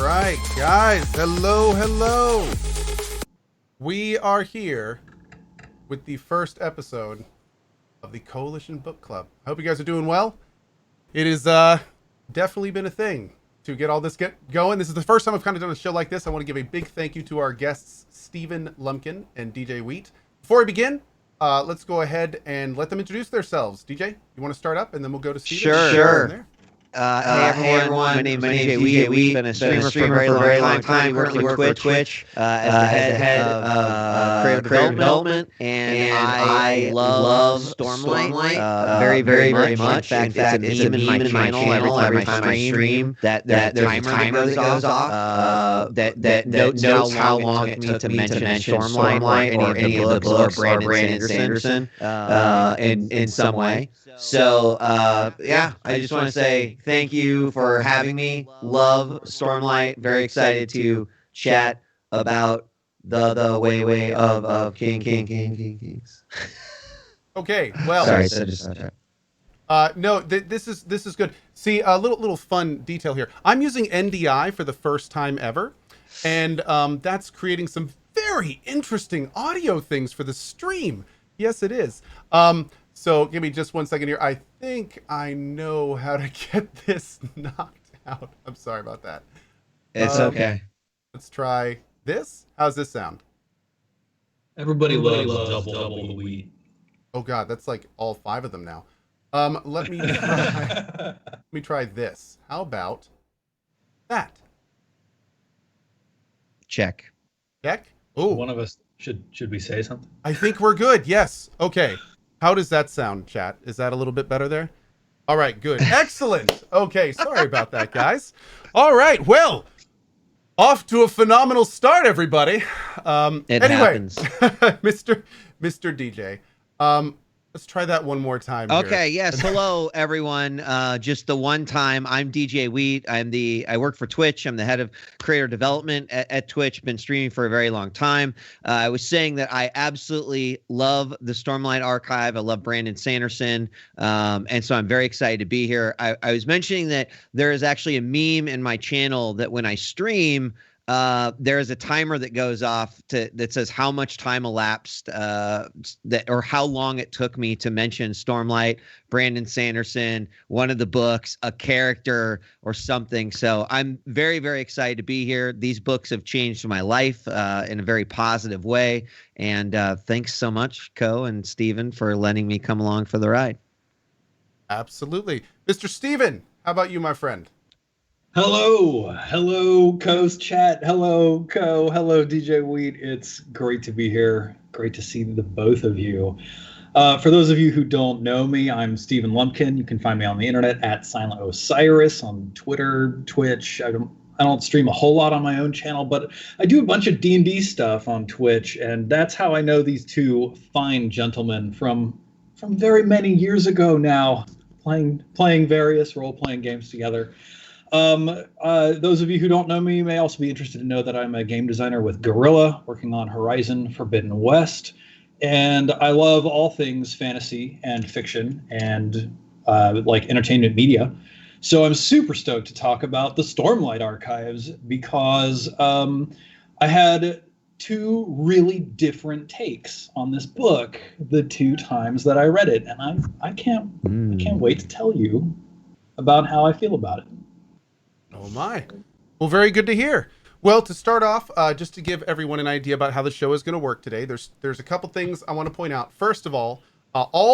right, guys. Hello. We are here with the first episode of the Cohhilition Book Club. I hope you guys are doing well. It has definitely been a thing to get all this going. This is the first time I've kind of done a show like this. I want to give a big thank you to our guests, Stephen Lumpkin and DJ Wheat. Before we begin, let's go ahead and let them introduce themselves. DJ, you want to start up, and then we'll go to Stephen? Sure. Hey everyone, my name is DJ Wheat. Been a streamer for a very long time. Currently work for Twitch as the head of creative development, and I love Stormlight very much. In fact, it's a meme in my channel every time I stream. That there's a timer that goes off that notes how long it took me to mention Stormlight or any of the books or Brandon Sanderson in some way. So, yeah, I just want to say thank you for having me. Love Stormlight. Very excited to chat about the way of Kings. Okay, well. Sorry, so just no, this is good. See, a little fun detail here. I'm using NDI for the first time ever, and that's creating some very interesting audio things for the stream. Yes, it is. So give me just 1 second here. I think I know how to get this knocked out. I'm sorry about that. It's okay. Let's try this. How's this sound? Everybody loves double the wheat. Oh God, that's like all 5 of them now. Let me try this. How about that? Check. Oh, One of us should we say something? I think we're good. Yes. Okay. How does that sound, chat? Is that a little bit better there? All right, good. Excellent. Okay, sorry about that, guys. All right, well, off to a phenomenal start, everybody. Anyway, Happens. Mr. DJ, let's try that one more time here. Okay, yes. Hello, everyone. Just the one time. I'm DJ Wheat. I work for Twitch. I'm the head of creator development at Twitch. Been streaming for a very long time. I was saying that I absolutely love the Stormlight archive. I love Brandon Sanderson. And so I'm very excited to be here. I was mentioning that there is actually a meme in my channel that when I stream, there is a timer that goes off that says how much time elapsed or how long it took me to mention Stormlight, Brandon Sanderson, one of the books, a character or something. So I'm very, very excited to be here. These books have changed my life in a very positive way. And thanks so much, Cohh and Stephen, for letting me come along for the ride. Absolutely. Mr. Stephen, how about you, my friend? Hello, Cohh's chat. Hello, Cohh. Hello, DJ Wheat. It's great to be here. Great to see the both of you. For those of you who don't know me, I'm Stephen Lumpkin. You can find me on the internet at Silent Osiris on Twitter, Twitch. I don't stream a whole lot on my own channel, but I do a bunch of D&D stuff on Twitch, and that's how I know these two fine gentlemen from very many years ago now, playing various role-playing games together. Those of you who don't know me may also be interested to know that I'm a game designer with Guerrilla, working on Horizon Forbidden West, and I love all things fantasy and fiction and like entertainment media. So I'm super stoked to talk about the Stormlight archives because I had 2 really different takes on this book the 2 times that I read it, and I can't wait to tell you about how I feel about it. Oh my. Well, very good to hear. Well, to start off, just to give everyone an idea about how the show is going to work today, there's a couple things I want to point out. First of all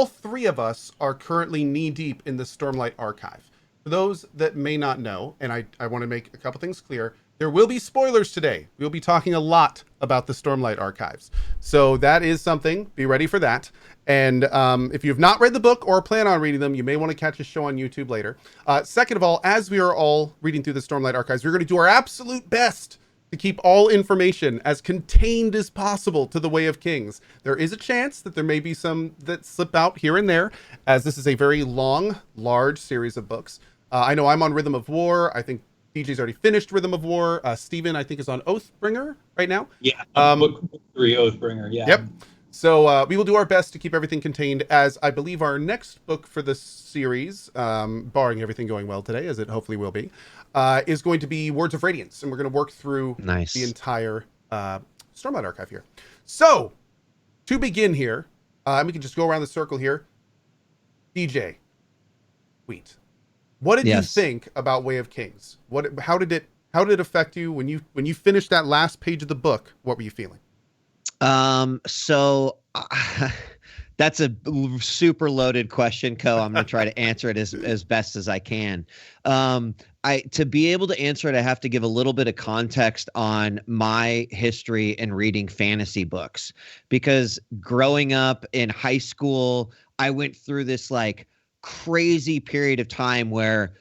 3 of us are currently knee-deep in the Stormlight archive. For those that may not know, and I want to make a couple things clear, there will be spoilers today. We'll be talking a lot about the Stormlight archives. So that is something. Be ready for that. And if you've not read the book or plan on reading them, you may want to catch a show on YouTube later. Second of all, as we are all reading through the Stormlight archives, we're going to do our absolute best to keep all information as contained as possible to the Way of Kings. There is a chance that there may be some that slip out here and there, as this is a very long, large series of books. I know I'm on Rhythm of War. I think DJ's already finished Rhythm of War. Steven, I think, is on Oathbringer right now. Yeah, book 3, Oathbringer, yeah. Yep. So we will do our best to keep everything contained, as I believe our next book for this series, barring everything going well today, as it hopefully will be, is going to be Words of Radiance, and we're going to work through Nice. the entire Stormlight Archive here. So, to begin here, and we can just go around the circle here. DJ, Wheat, what did you think about Way of Kings? How did it affect you when you finished that last page of the book? What were you feeling? So that's a super loaded question, Cohh. I'm going to try to answer it as best as I can. To be able to answer it, I have to give a little bit of context on my history in reading fantasy books, because growing up in high school, I went through this like crazy period of time where,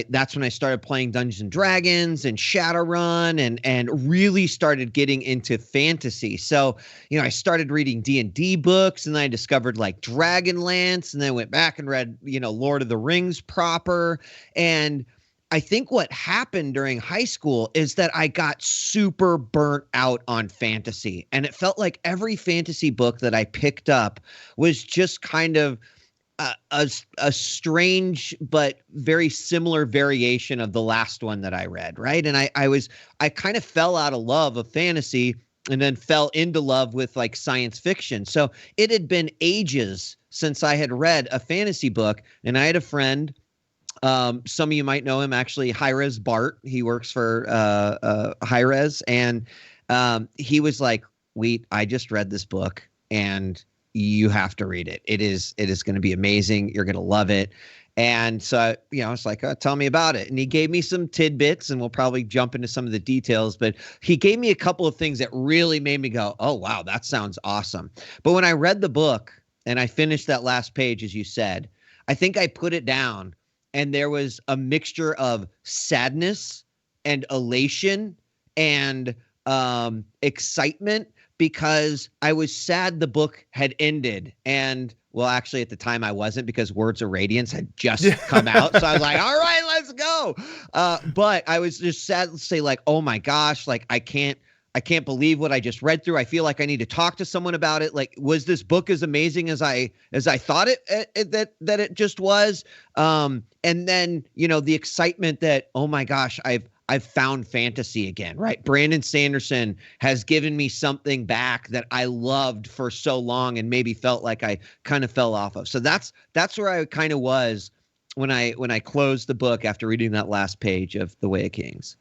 that's when I started playing Dungeons and Dragons and Shadowrun and really started getting into fantasy. So, I started reading D&D books, and then I discovered like Dragonlance, and then went back and read, Lord of the Rings proper. And I think what happened during high school is that I got super burnt out on fantasy, and it felt like every fantasy book that I picked up was just kind of a strange but very similar variation of the last one that I read, right? And I kind of fell out of love of fantasy and then fell into love with like science fiction. So it had been ages since I had read a fantasy book, and I had a friend, some of you might know him actually, Hi-Rez Bart. He works for Hi-Rez, and he was like, "Wheat, I just read this book, and you have to read it. It is going to be amazing. You're going to love it." And so, I was like, tell me about it. And he gave me some tidbits, and we'll probably jump into some of the details, but he gave me a couple of things that really made me go, oh, wow, that sounds awesome. But when I read the book and I finished that last page, as you said, I think I put it down, and there was a mixture of sadness and elation and excitement, because I was sad the book had ended. And well, actually at the time I wasn't, because Words of Radiance had just come out. So I was like, all right, let's go. But I was just sad to say like, oh my gosh, like I can't believe what I just read through. I feel like I need to talk to someone about it. Like, was this book as amazing as I thought that it just was? And then, the excitement that, oh my gosh, I've found fantasy again, right? Brandon Sanderson has given me something back that I loved for so long and maybe felt like I kind of fell off of. So that's where I kind of was when I closed the book after reading that last page of The Way of Kings.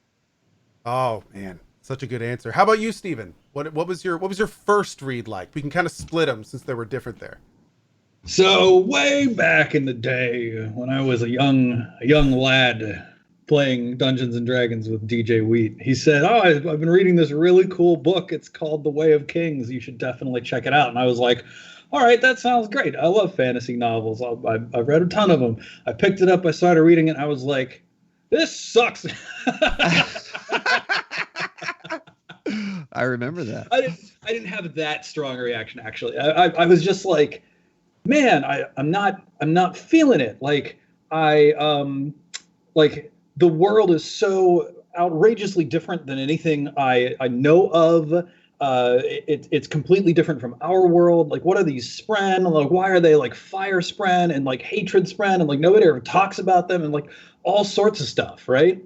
Oh man, such a good answer. How about you, Stephen? What was your first read like? We can kind of split them since they were different there. So way back in the day when I was a young lad playing Dungeons and Dragons with DJ Wheat, he said, "Oh, I've been reading this really cool book. It's called The Way of Kings. You should definitely check it out." And I was like, all right, that sounds great. I love fantasy novels. I've read a ton of them. I picked it up. I started reading it. And I was like, this sucks. I remember that. I didn't have that strong a reaction, actually. I was just like, man, I'm not feeling it. Like like the world is so outrageously different than anything I know of. It's completely different from our world. Like, what are these spren? Like, why are they like fire spren and like hatred spren? And like nobody ever talks about them and like all sorts of stuff, right?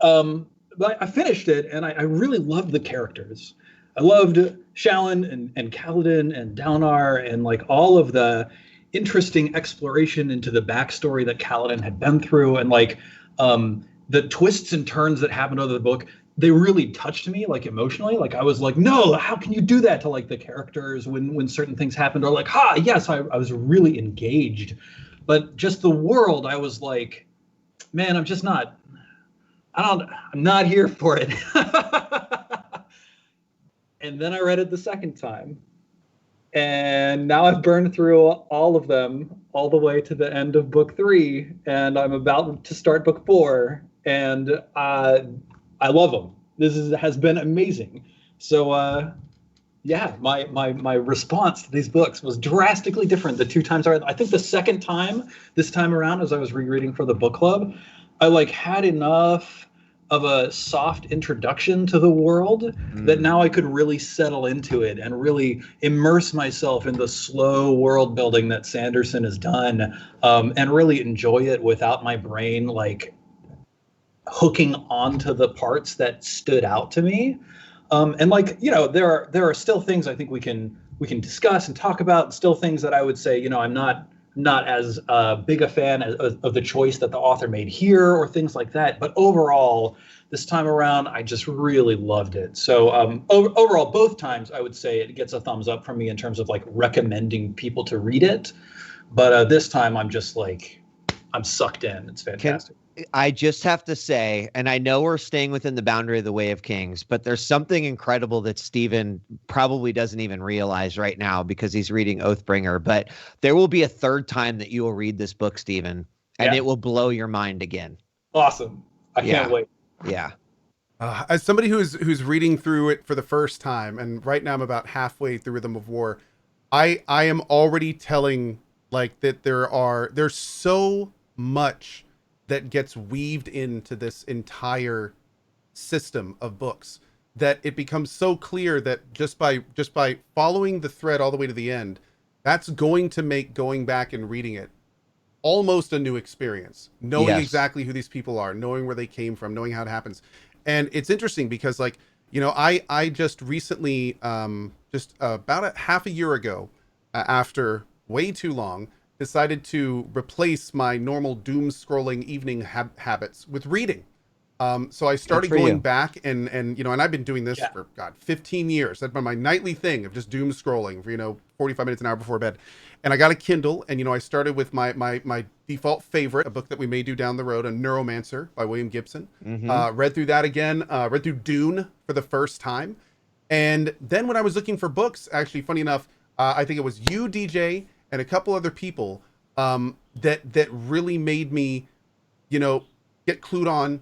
But I finished it and I really loved the characters. I loved Shallan and Kaladin and Dalinar and like all of the interesting exploration into the backstory that Kaladin had been through, and like the twists and turns that happened over the book. They really touched me, like emotionally. Like I was like, no, how can you do that to like the characters when certain things happened? Or like, yes, I was really engaged. But just the world, I was like, man, I'm not here for it. And then I read it the second time. And now I've burned through all of them, all the way to the end of book 3. And I'm about to start book 4. And I love them. Has been amazing. So, yeah, my response to these books was drastically different the 2 times I read. I think the second time, this time around, as I was rereading for the book club, I like had enough of a soft introduction to the world that now I could really settle into it and really immerse myself in the slow world building that Sanderson has done, and really enjoy it without my brain like hooking onto the parts that stood out to me. And like, there are still things I think we can discuss and talk about, and still things that I would say, I'm not as big a fan of the choice that the author made here or things like that. But overall, this time around, I just really loved it. So overall, both times, I would say it gets a thumbs up from me in terms of like recommending people to read it. But this time, I'm just like, I'm sucked in. It's fantastic. I just have to say, and I know we're staying within the boundary of the Way of Kings, but there's something incredible that Steven probably doesn't even realize right now because he's reading Oathbringer. But there will be a third time that you will read this book, Steven, and it will blow your mind again. Awesome. I can't wait. Yeah. As somebody who's reading through it for the first time, and right now I'm about halfway through Rhythm of War, I am already telling like that there's so much that gets weaved into this entire system of books that it becomes so clear that just by following the thread all the way to the end, that's going to make going back and reading it almost a new experience, knowing exactly who these people are, knowing where they came from, knowing how it happens. And it's interesting because like, I just recently, just about half a year ago, after way too long, decided to replace my normal doom scrolling evening habits with reading. So I started going back and I've been doing this for 15 years. That's been my nightly thing of just doom scrolling for 45 minutes, an hour before bed. And I got a Kindle, and I started with my default favorite, a book that we may do down the road, a Neuromancer by William Gibson. Read through that again, read through Dune for the first time. And then when I was looking for books, actually, funny enough, I think it was you, DJ, and a couple other people that really made me, get clued on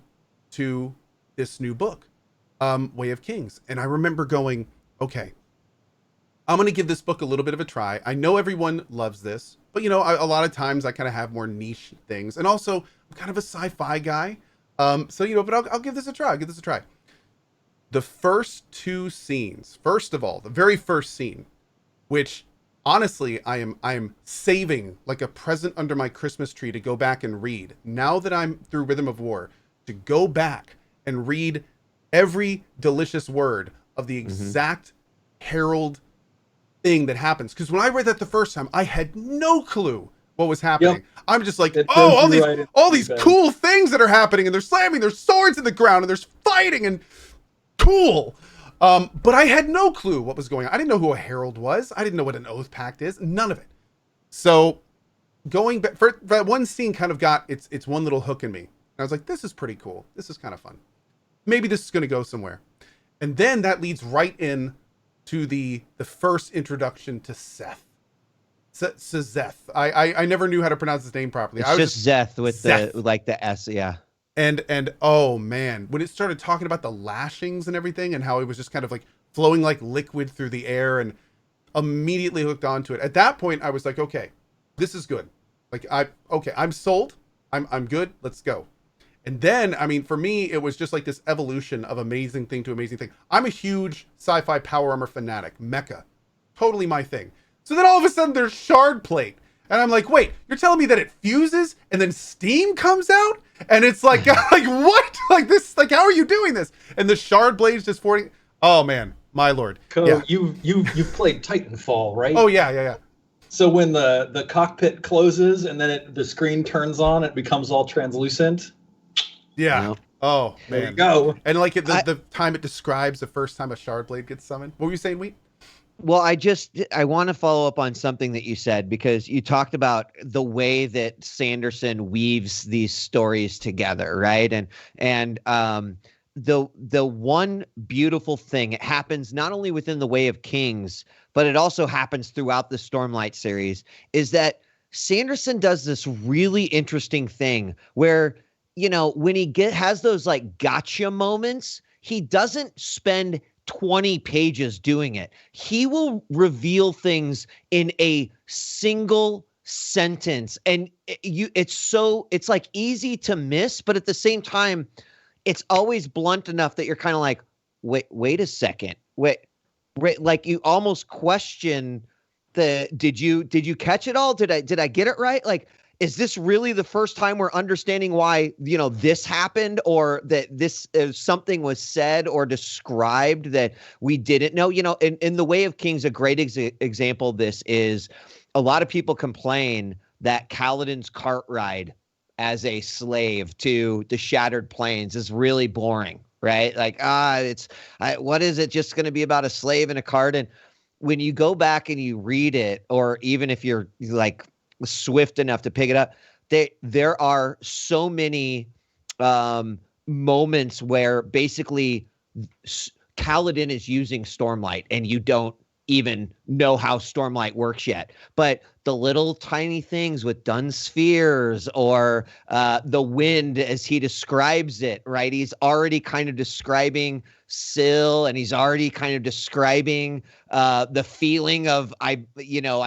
to this new book, Way of Kings. And I remember going, okay, I'm going to give this book a little bit of a try. I know everyone loves this, but a lot of times I kind of have more niche things. And also I'm kind of a sci-fi guy. But I'll give this a try. The first two scenes, first of all, the very first scene, which honestly, I am saving like a present under my Christmas tree to go back and read. Now that I'm through Rhythm of War, to go back and read every delicious word of the exact herald thing that happens. Because when I read that the first time, I had no clue what was happening. Yep. I'm just like, all these cool things that are happening, and they're slamming their swords in the ground, and there's fighting, and cool. But I had no clue what was going on. I didn't know who a herald was. I didn't know what an oath pact is. None of it. So going back, for that one scene kind of got its one little hook in me. And I was like, this is pretty cool. This is kind of fun. Maybe this is going to go somewhere. And then that leads right in to the first introduction to Seth. Seth. I never knew how to pronounce his name properly. It's just Zeth with the S, yeah. And oh man, when it started talking about the lashings and everything and how it was just kind of like flowing like liquid through the air, and immediately hooked onto it. At that point, I was like, okay, this is good. Like I'm sold. I'm good. Let's go. And then, I mean, for me, it was just like this evolution of amazing thing to amazing thing. I'm a huge sci-fi power armor fanatic, mecha, totally my thing. So then all of a sudden there's shard plate. And I'm like, wait, you're telling me that it fuses and then steam comes out? And it's like, like what? Like this, like, how are you doing this? And the shard blades just forming. Oh man, my lord. Cohh, you've played Titanfall, right? Oh yeah. So when the cockpit closes and then the screen turns on, it becomes all translucent. Yeah. You know? Oh man. There you go. And like the time it describes the first time a shard blade gets summoned. What were you saying, Wheat? Well, I want to follow up on something that you said, because you talked about the way that Sanderson weaves these stories together, right? And the one beautiful thing, it happens not only within the Way of Kings, but it also happens throughout the Stormlight series, is that Sanderson does this really interesting thing where, when he has those like gotcha moments, he doesn't spend 20 pages doing it. He will reveal things in a single sentence, and it's like easy to miss, but at the same time it's always blunt enough that you're kind of like, wait a second, wait, like you almost question did you catch it all? Did I get it right? Like, is this really the first time we're understanding why, this happened, or that this something was said or described that we didn't know? In The Way of Kings, a great example of this is a lot of people complain that Kaladin's cart ride as a slave to the Shattered Plains is really boring, right? Like, what is it just going to be about a slave and a cart? And when you go back and you read it, or even if you're like swift enough to pick it up, there are so many moments where basically Kaladin is using Stormlight and you don't even know how Stormlight works yet. But the little tiny things with dun spheres, or the wind as he describes it, right? He's already kind of describing Syl, and he's already kind of describing the feeling of, I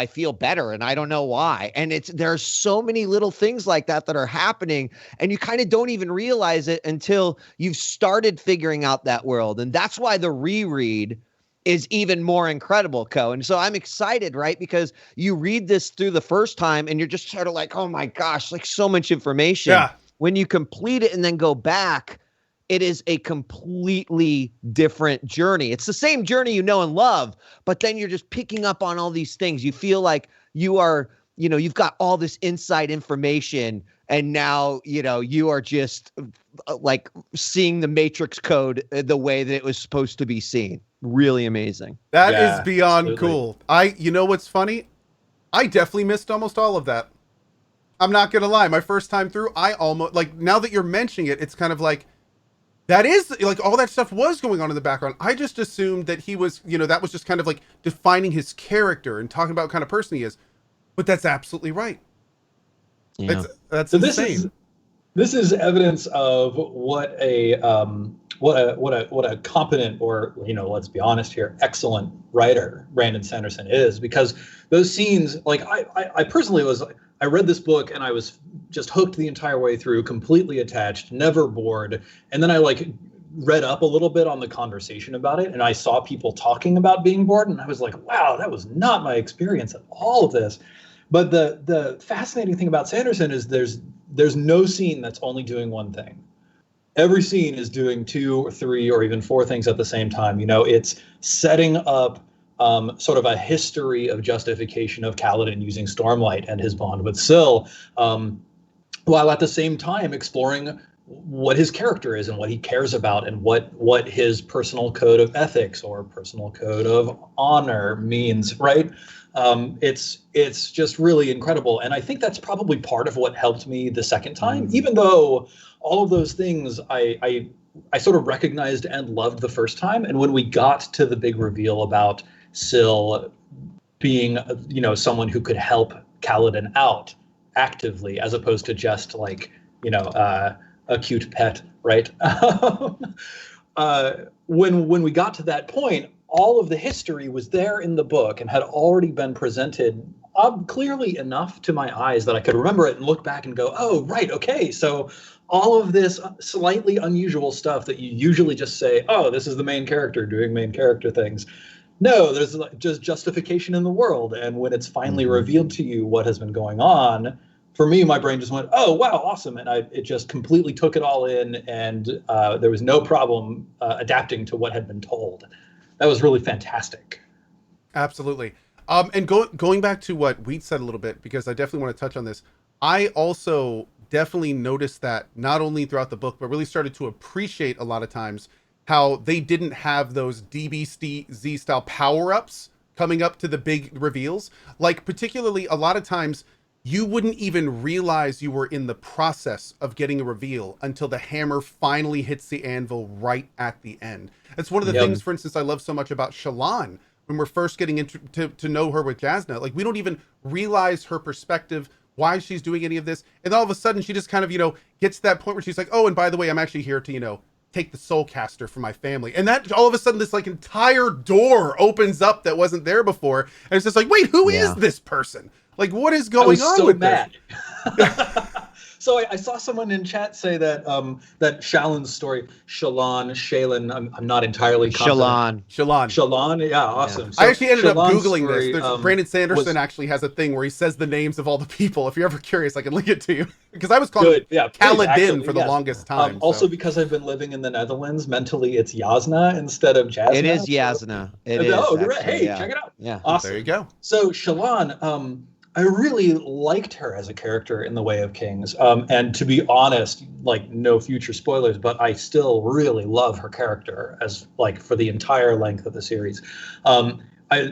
feel better and I don't know why. And there's so many little things like that are happening, and you kind of don't even realize it until you've started figuring out that world. And that's why the reread is even more incredible, Cohh. And so I'm excited, right? Because you read this through the first time and you're just sort of like, oh my gosh, like so much information. Yeah. When you complete it and then go back, it is a completely different journey. It's the same journey and love, but then you're just picking up on all these things. You feel like you are, you've got all this inside information, and now, you are just like seeing the Matrix code the way that it was supposed to be seen. Really amazing. That is beyond absolutely. cool. You know what's funny? I definitely missed almost all of that. I'm not going to lie. My first time through, I almost, like, now that you're mentioning it, it's kind of like, that is, like, all that stuff was going on in the background. I just assumed that he was, that was just kind of like defining his character and talking about what kind of person he is. But that's absolutely right. Yeah. That's So insane. this is evidence of what a competent, or let's be honest here, excellent writer Brandon Sanderson is, because those scenes, like I personally I read this book and I was just hooked the entire way through, completely attached, never bored. And then I read up a little bit on the conversation about it, and I saw people talking about being bored, and I was like, wow, that was not my experience at all of this. But the fascinating thing about Sanderson is there's no scene that's only doing one thing. Every scene is doing 2 or 3 or even 4 things at the same time. It's setting up sort of a history of justification of Kaladin using Stormlight and his bond with Syl, while at the same time exploring what his character is and what he cares about, and what his personal code of ethics or personal code of honor means, right? It's just really incredible. And I think that's probably part of what helped me the second time, even though all of those things I sort of recognized and loved the first time. And when we got to the big reveal about Syl being, someone who could help Kaladin out actively, as opposed to just like, a cute pet, right? When we got to that point, all of the history was there in the book and had already been presented clearly enough to my eyes that I could remember it and look back and go, oh, right, okay. So all of this slightly unusual stuff that you usually just say, oh, this is the main character doing main character things. No, there's just justification in the world. And when it's finally revealed to you what has been going on, for me, my brain just went, oh, wow, awesome. And it just completely took it all in. And there was no problem adapting to what had been told. That was really fantastic. Absolutely. And going back to what Wheat said a little bit, because I definitely want to touch on this. I also definitely noticed that not only throughout the book, but really started to appreciate a lot of times how they didn't have those DBZ style power-ups coming up to the big reveals. Like, particularly a lot of times you wouldn't even realize you were in the process of getting a reveal until the hammer finally hits the anvil right at the end. It's one of the things, for instance, I love so much about Shallan when we're first getting to know her with Jasna. Like, we don't even realize her perspective, why she's doing any of this. And then all of a sudden she just kind of, gets to that point where she's like, oh, and by the way, I'm actually here to, take the Soulcaster for my family. And that all of a sudden this like entire door opens up that wasn't there before. And it's just like, wait, who is this person? Like, what is going on with mad. this? So I saw someone in chat say that that Shallan's story, Shallan, I'm not entirely confident. Shallan, yeah, awesome. So I actually ended up Shallan's Googling story, this. There's Brandon Sanderson actually has a thing where he says the names of all the people. If you're ever curious, I can link it to you. Because I was calling it Kaladin for the longest time. Also, because I've been living in the Netherlands, mentally it's Jasna instead of Jasna. It is Jasna. It is. Oh, actually, hey, yeah. check it out. Yeah. Awesome. There you go. So Shallan, I really liked her as a character in The Way of Kings. And to be honest, like no future spoilers, but I still really love her character as like for the entire length of the series.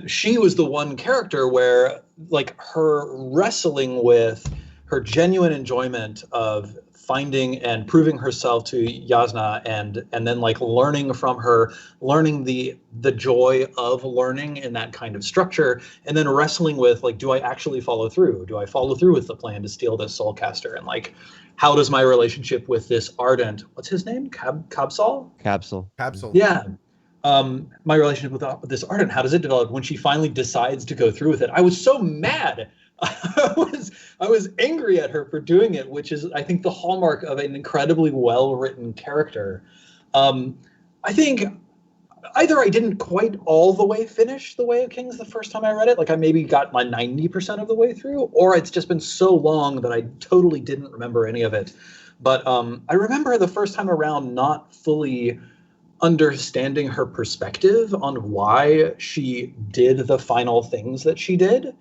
She was the one character where like her wrestling with her genuine enjoyment of finding and proving herself to Jasna and then like learning from her, learning the joy of learning in that kind of structure, and then wrestling with like, do I actually follow through? Do I follow through with the plan to steal this soulcaster? And like, how does my relationship with this ardent, what's his name? Capsule. Yeah. My relationship with this ardent, how does it develop? When she finally decides to go through with it, I was so mad. I was angry at her for doing it, which is, I think, the hallmark of an incredibly well-written character. I think either I didn't quite all the way finish The Way of Kings the first time I read it, like I maybe got my 90% of the way through, or it's just been so long that I totally didn't remember any of it. But I remember the first time around not fully understanding her perspective on why she did the final things that she did.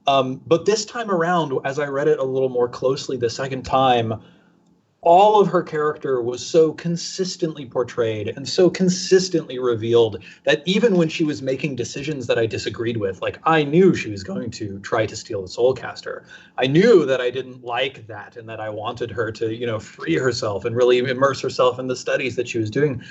But this time around, as I read it a little more closely the second time, all of her character was so consistently portrayed and so consistently revealed that even when she was making decisions that I disagreed with, like I knew she was going to try to steal the soulcaster. I knew that I didn't like that and that I wanted her to, you know, free herself and really immerse herself in the studies that she was doing.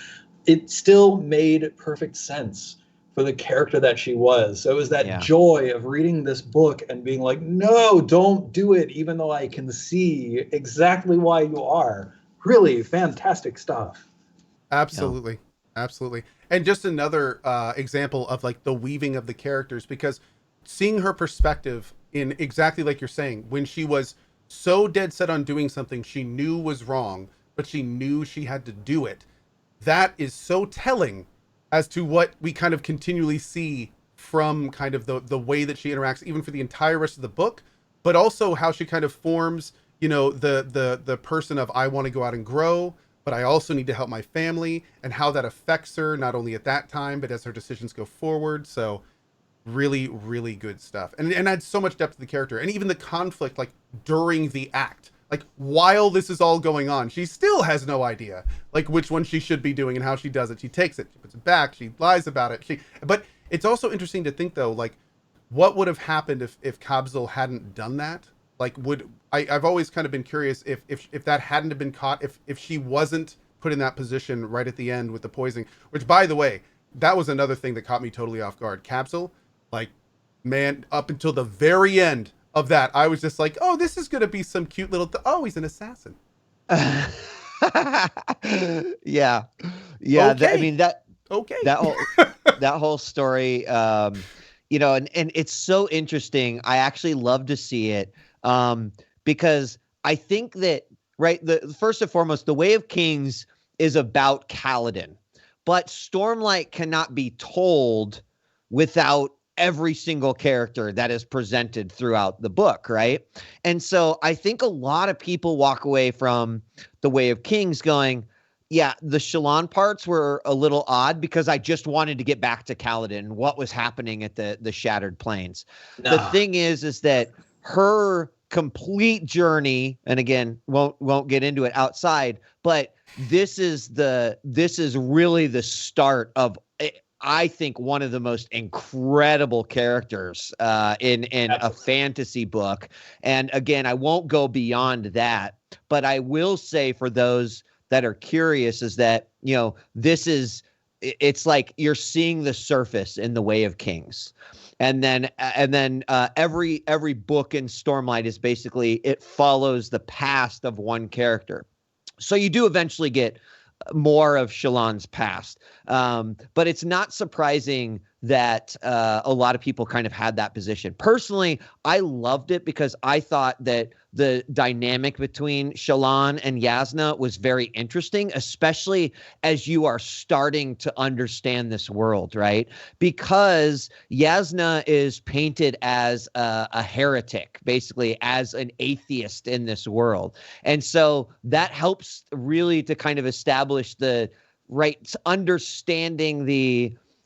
It still made perfect sense for the character that she was. So it was that joy of reading this book and being like, no, don't do it, even though I can see exactly why you are. Really fantastic stuff. Absolutely. Absolutely. And just another example of like the weaving of the characters, because seeing her perspective in exactly like you're saying, when she was so dead set on doing something she knew was wrong, but she knew she had to do it. That is so telling as to what we kind of continually see from kind of the way that she interacts, even for the entire rest of the book, but also how she kind of forms, you know, the person of, I want to go out and grow, but I also need to help my family, and how that affects her, not only at that time, but as her decisions go forward. So really, really good stuff. And adds so much depth to the character, and even the conflict, like during the act. Like while this is all going on, she still has no idea like which one she should be doing and how she does it. She takes it, she puts it back, she lies about it. But it's also interesting to think though, like what would have happened if Kabzal hadn't done that? Like I've always kind of been curious if that hadn't have been caught, if she wasn't put in that position right at the end with the poisoning, which by the way, that was another thing that caught me totally off guard. Kabzal, like, man, up until the very end of that, I was just like, oh, this is going to be some cute little, oh, he's an assassin. Yeah. Okay. I mean, that whole story, you know, and it's so interesting. I actually love to see it because I think that, right, first and foremost, The Way of Kings is about Kaladin, but Stormlight cannot be told without every single character that is presented throughout the book, right? And so I think a lot of people walk away from The Way of Kings going, yeah, the Shallan parts were a little odd because I just wanted to get back to Kaladin and what was happening at the Shattered Plains. The thing is that her complete journey, and again, won't get into it outside, but this is really the start of, I think, one of the most incredible characters in a fantasy book. And again, I won't go beyond that, but I will say for those that are curious is that, you know, it's like you're seeing the surface in The Way of Kings. And then every book in Stormlight is basically, it follows the past of one character. So you do eventually get more of Shallan's past. But it's not surprising that a lot of people kind of had that position. Personally, I loved it because I thought that the dynamic between Shallan and Yasna was very interesting, especially as you are starting to understand this world, right? Because Yasna is painted as a heretic, basically as an atheist in this world. And so that helps really to kind of establish the right understanding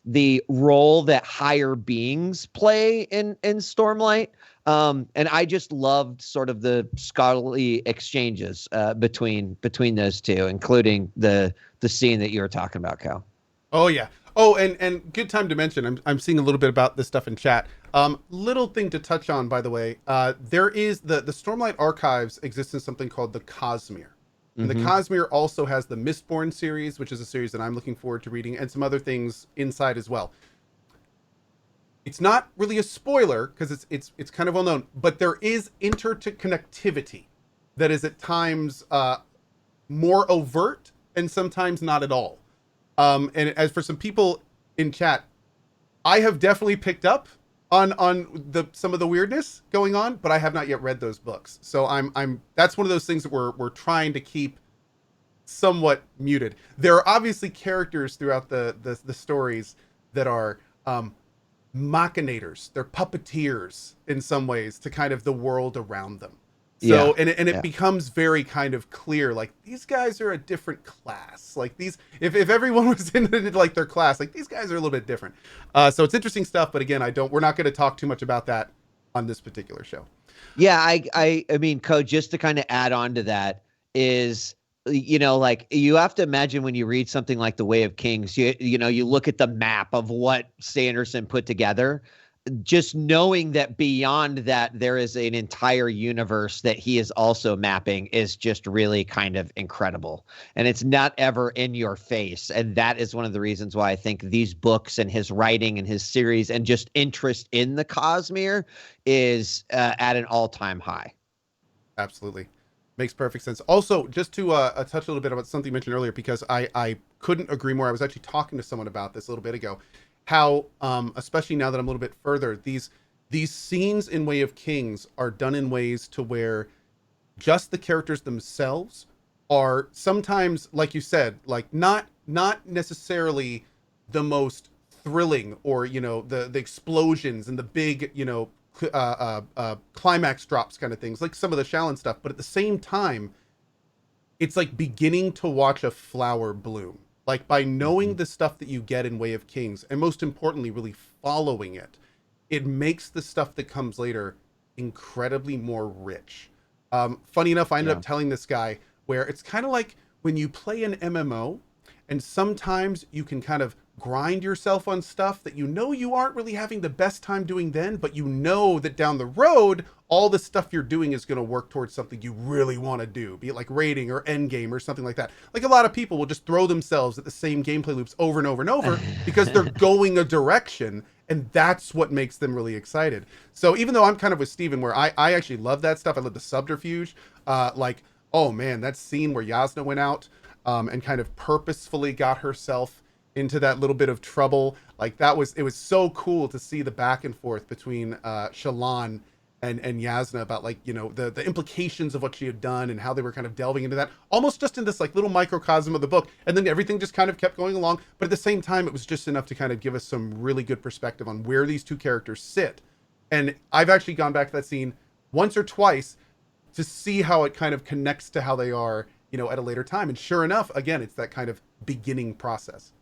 the role that higher beings play in Stormlight. And I just loved sort of the scholarly exchanges between those two, including the scene that you were talking about, Cal. Oh yeah. Oh, and good time to mention. I'm seeing a little bit about this stuff in chat. Little thing to touch on, by the way. There is the Stormlight archives exist in something called the Cosmere. And the Cosmere also has the Mistborn series, which is a series that I'm looking forward to reading, and some other things inside as well. It's not really a spoiler because it's kind of well known, but there is interconnectivity that is at times more overt and sometimes not at all. And as for some people in chat, I have definitely picked up on some of the weirdness going on, but I have not yet read those books. So I'm that's one of those things that we're trying to keep somewhat muted. There are obviously characters throughout the stories that are machinators. They're puppeteers in some ways to kind of the world around them. So and it becomes very kind of clear, like these guys are a different class. Like these, if everyone was in like their class, like these guys are a little bit different. So it's interesting stuff. But again, we're not going to talk too much about that on this particular show. Yeah, I mean, Cohh, just to kind of add on to that is, you know, like you have to imagine when you read something like The Way of Kings, you know, you look at the map of what Sanderson put together. Just knowing that beyond that there is an entire universe that he is also mapping is just really kind of incredible. And it's not ever in your face. And that is one of the reasons why I think these books and his writing and his series and just interest in the Cosmere is at an all-time high. Absolutely. Makes perfect sense. Also, just to touch a little bit about something you mentioned earlier, because I couldn't agree more. I was actually talking to someone about this a little bit ago. How, especially now that I'm a little bit further, these scenes in Way of Kings are done in ways to where just the characters themselves are sometimes, like you said, like not necessarily the most thrilling, or, you know, the explosions and the big, you know, climax drops kind of things, like some of the Shallan stuff. But at the same time, it's like beginning to watch a flower bloom. Like by knowing the stuff that you get in Way of Kings, and most importantly, really following it, it makes the stuff that comes later incredibly more rich. Funny enough, I ended up telling this guy where it's kind of like when you play an MMO, and sometimes you can kind of grind yourself on stuff that you know you aren't really having the best time doing then, but you know that down the road, all the stuff you're doing is going to work towards something you really want to do, be it like raiding or endgame or something like that. Like a lot of people will just throw themselves at the same gameplay loops over and over and over because they're going a direction, and that's what makes them really excited. So even though I'm kind of with Steven, where I actually love that stuff, I love the subterfuge, like, oh man, that scene where Yasna went out and kind of purposefully got herself into that little bit of trouble. Like it was so cool to see the back and forth between Shallan and Yasna about, like, you know, the implications of what she had done and how they were kind of delving into that, almost just in this like little microcosm of the book. And then everything just kind of kept going along. But at the same time, it was just enough to kind of give us some really good perspective on where these two characters sit. And I've actually gone back to that scene once or twice to see how it kind of connects to how they are, you know, at a later time. And sure enough, again, it's that kind of beginning process.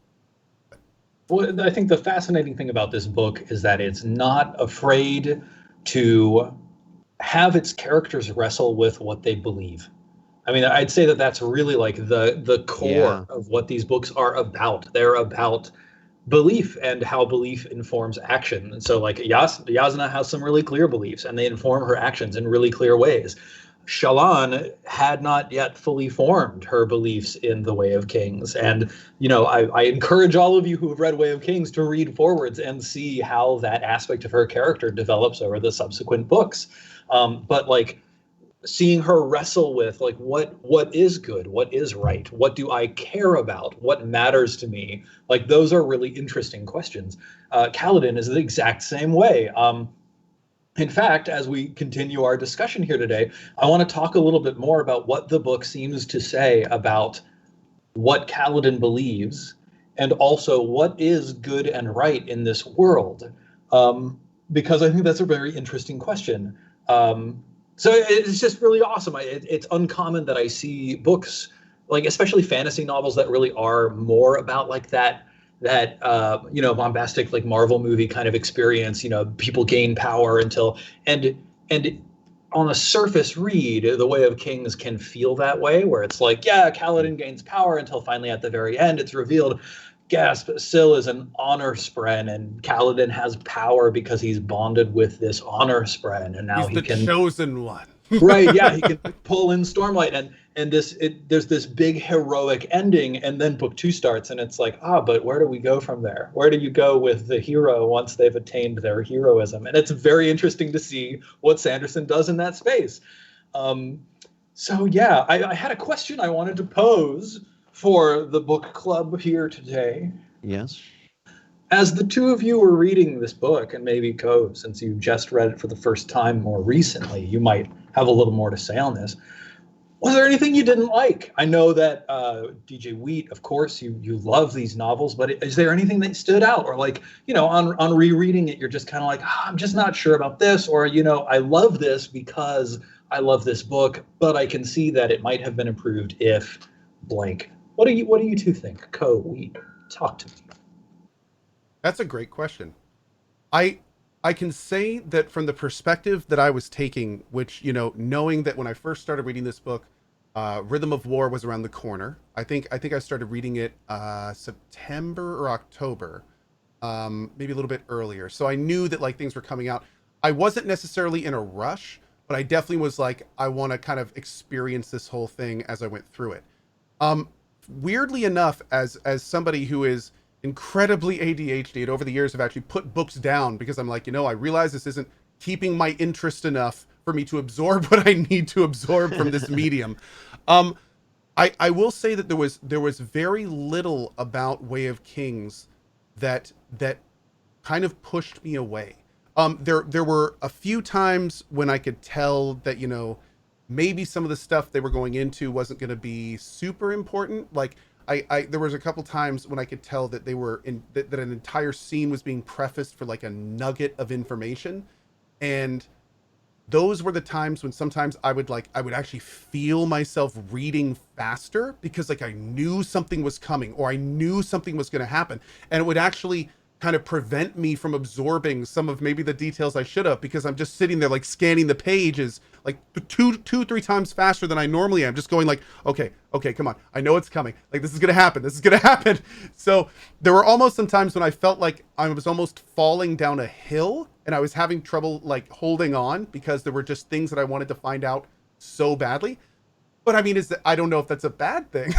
Well, I think the fascinating thing about this book is that it's not afraid to have its characters wrestle with what they believe. I mean, I'd say that that's really like the core of what these books are about. They're about belief and how belief informs action. And so like Yasna has some really clear beliefs, and they inform her actions in really clear ways. Shallan had not yet fully formed her beliefs in The Way of Kings. And, you know, I encourage all of you who have read Way of Kings to read forwards and see how that aspect of her character develops over the subsequent books. But like seeing her wrestle with like what is good, what is right, what do I care about, what matters to me. Like those are really interesting questions. Kaladin is the exact same way. In fact, as we continue our discussion here today, I want to talk a little bit more about what the book seems to say about what Kaladin believes, and also what is good and right in this world, because I think that's a very interesting question. So it's just really awesome. It's uncommon that I see books, like especially fantasy novels, that really are more about like that bombastic like Marvel movie kind of experience. People gain power until and on a surface read, The Way of Kings can feel that way, where it's like, yeah, Kaladin gains power until finally at the very end it's revealed, gasp, Syl is an honor spren, and Kaladin has power because he's bonded with this honor spren, and now He's the chosen one. Right, yeah, he can pull in Stormlight, and there's this big heroic ending, and then book 2 starts, and it's like, but where do we go from there? Where do you go with the hero once they've attained their heroism? And it's very interesting to see what Sanderson does in that space. So yeah, I had a question I wanted to pose for the book club here today. Yes. As the two of you were reading this book, and maybe Cohh, since you just read it for the first time more recently, you might have a little more to say on this. Was there anything you didn't like? I know that DJ Wheat, of course, you love these novels, but is there anything that stood out? Or like, on rereading it, you're just kind of like, I'm just not sure about this. Or, I love this because I love this book, but I can see that it might have been improved if blank. What do you two think? Cohh, Wheat, talk to me. That's a great question. I can say that from the perspective that I was taking, which, knowing that when I first started reading this book, Rhythm of War was around the corner. I think I started reading it September or October, maybe a little bit earlier. So I knew that like things were coming out. I wasn't necessarily in a rush, but I definitely was like, I want to kind of experience this whole thing as I went through it. Weirdly enough, as somebody who is incredibly ADHD over the years, have actually put books down because I'm like, I realize this isn't keeping my interest enough for me to absorb what I need to absorb from this medium. I will say that there was very little about Way of Kings that kind of pushed me away. There were a few times when I could tell that, maybe some of the stuff they were going into wasn't going to be super important. Like there was a couple times when I could tell that they were that an entire scene was being prefaced for like a nugget of information. And those were the times when sometimes I would actually feel myself reading faster because like I knew something was coming or I knew something was going to happen. And it would actually kind of prevent me from absorbing some of maybe the details I should have, because I'm just sitting there like scanning the pages like two, 3 times faster than I normally am, just going like, okay, come on, I know it's coming, like this is gonna happen. So there were almost some times when I felt like I was almost falling down a hill and I was having trouble like holding on because there were just things that I wanted to find out so badly. But I mean, I don't know if that's a bad thing.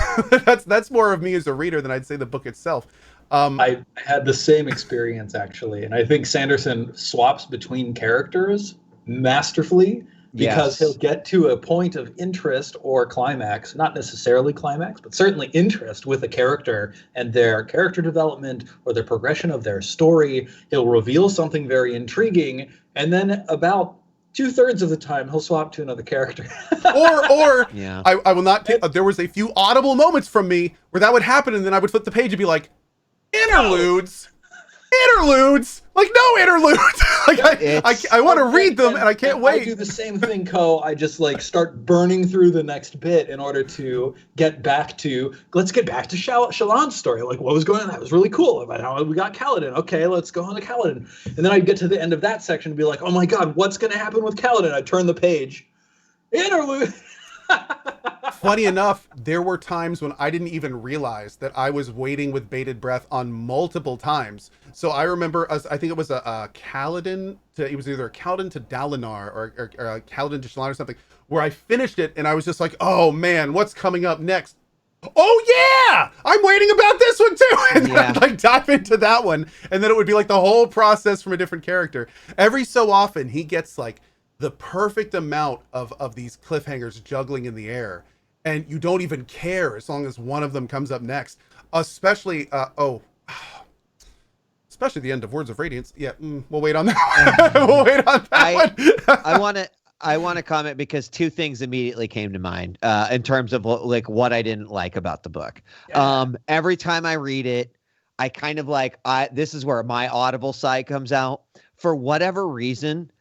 that's more of me as a reader than I'd say the book itself. I had the same experience actually, and I think Sanderson swaps between characters masterfully because he'll get to a point of interest or climax, not necessarily climax, but certainly interest with a character and their character development or the progression of their story. He'll reveal something very intriguing, and then about 2/3 of the time he'll swap to another character. or yeah. I will not there was a few audible moments from me where that would happen, and then I would flip the page and be like, interludes, like no interludes. Like I want to read them and I can't wait. I do the same thing, Cohh. I just like start burning through the next bit in order to let's get back to Shallan's story. Like what was going on? That was really cool about how we got Kaladin. Okay, let's go on to Kaladin. And then I'd get to the end of that section and be like, oh my God, what's going to happen with Kaladin? I'd turn the page. Interlude. Funny enough, there were times when I didn't even realize that I was waiting with bated breath on multiple times. So I remember, I think it was a Kaladin it was either a Kaladin to Dalinar or a Kaladin to Shallan or something, where I finished it and I was just like, oh man, what's coming up next? Oh yeah, I'm waiting about this one too. And then I'd like dive into that one. And then it would be like the whole process from a different character. Every so often he gets like the perfect amount of these cliffhangers juggling in the air, and you don't even care as long as one of them comes up next. Especially especially the end of Words of Radiance. Yeah, we'll wait on that. We'll wait on that one. I want to comment because two things immediately came to mind in terms of like what I didn't like about the book. Yeah. Every time I read it, I kind of like this is where my Audible side comes out. For whatever reason,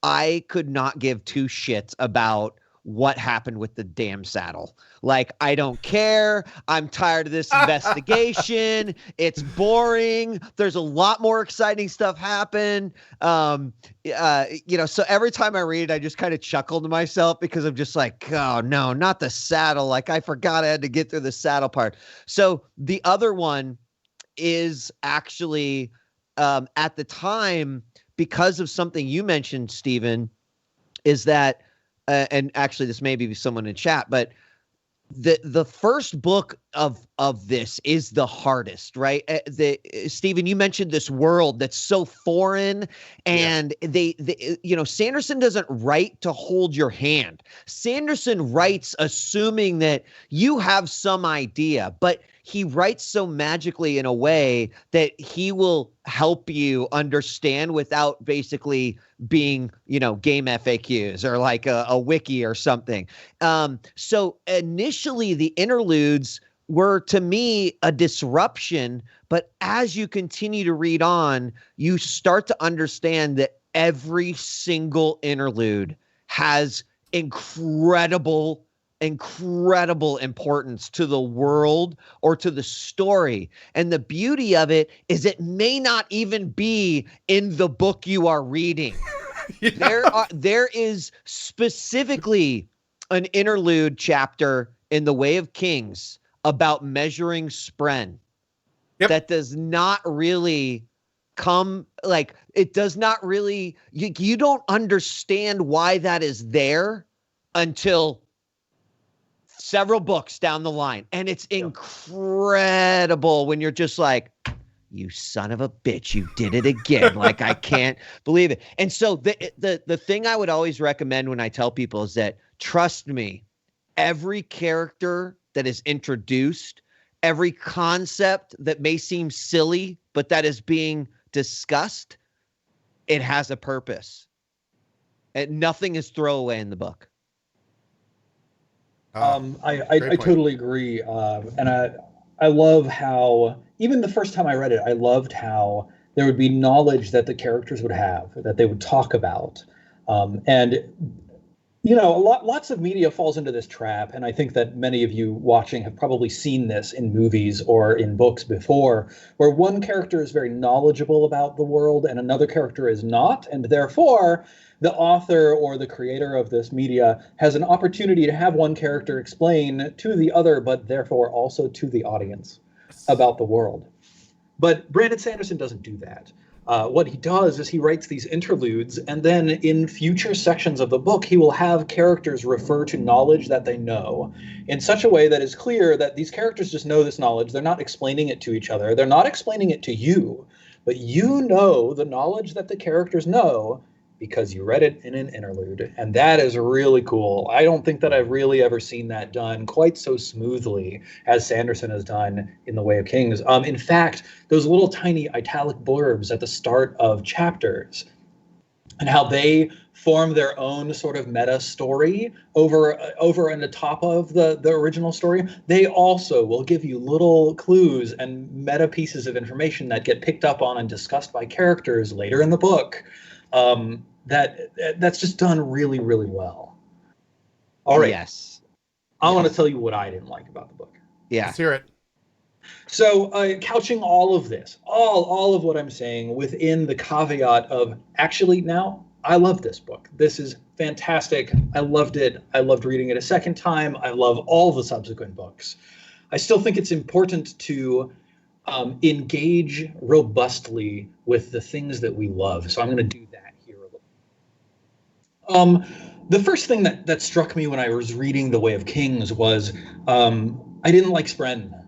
I could not give two shits about what happened with the damn saddle. Like, I don't care. I'm tired of this investigation. It's boring. There's a lot more exciting stuff happen. So every time I read it, I just kind of chuckle to myself because I'm just like, oh no, not the saddle. Like, I forgot I had to get through the saddle part. So the other one is actually at the time, because of something you mentioned, Stephen, is that and actually this may be someone in chat, but the first book of this is the hardest, right? Stephen, you mentioned this world that's so foreign, and they Sanderson doesn't write to hold your hand. Sanderson writes assuming that you have some idea, but he writes so magically in a way that he will help you understand without basically being, game FAQs or like a wiki or something. So initially the interludes were, to me, a disruption, but as you continue to read on, you start to understand that every single interlude has incredible importance to the world or to the story. And the beauty of it is it may not even be in the book you are reading. There is specifically an interlude chapter in The Way of Kings about measuring spren. Yep. That does not really come, like, it does not really, you don't understand why that is there until several books down the line. And it's incredible when you're just like, you son of a bitch, you did it again. Like, I can't believe it. And so the thing I would always recommend when I tell people is that, trust me, every character that is introduced, every concept that may seem silly, but that is being discussed, it has a purpose. And nothing is throwaway in the book. I totally agree. And I love how, even the first time I read it, I loved how there would be knowledge that the characters would have, that they would talk about. Lots of media falls into this trap. And I think that many of you watching have probably seen this in movies or in books before, where one character is very knowledgeable about the world and another character is not. And therefore, the author or the creator of this media has an opportunity to have one character explain to the other, but therefore also to the audience about the world. But Brandon Sanderson doesn't do that. What he does is he writes these interludes, and then in future sections of the book, he will have characters refer to knowledge that they know in such a way that is clear that these characters just know this knowledge. They're not explaining it to each other. They're not explaining it to you, but you know the knowledge that the characters know because you read it in an interlude. And that is really cool. I don't think that I've really ever seen that done quite so smoothly as Sanderson has done in The Way of Kings. In fact, those little tiny italic blurbs at the start of chapters and how they form their own sort of meta story over and the top of the original story, they also will give you little clues and meta pieces of information that get picked up on and discussed by characters later in the book. That's just done really, really well. All right. Yes. I want to tell you what I didn't like about the book. Yeah. Let's hear it. So couching all of this, all of what I'm saying within the caveat of, actually, now, I love this book. This is fantastic. I loved it. I loved reading it a second time. I love all the subsequent books. I still think it's important to engage robustly with the things that we love. So I'm going to do that here a little. The first thing that struck me when I was reading The Way of Kings was I didn't like Spren.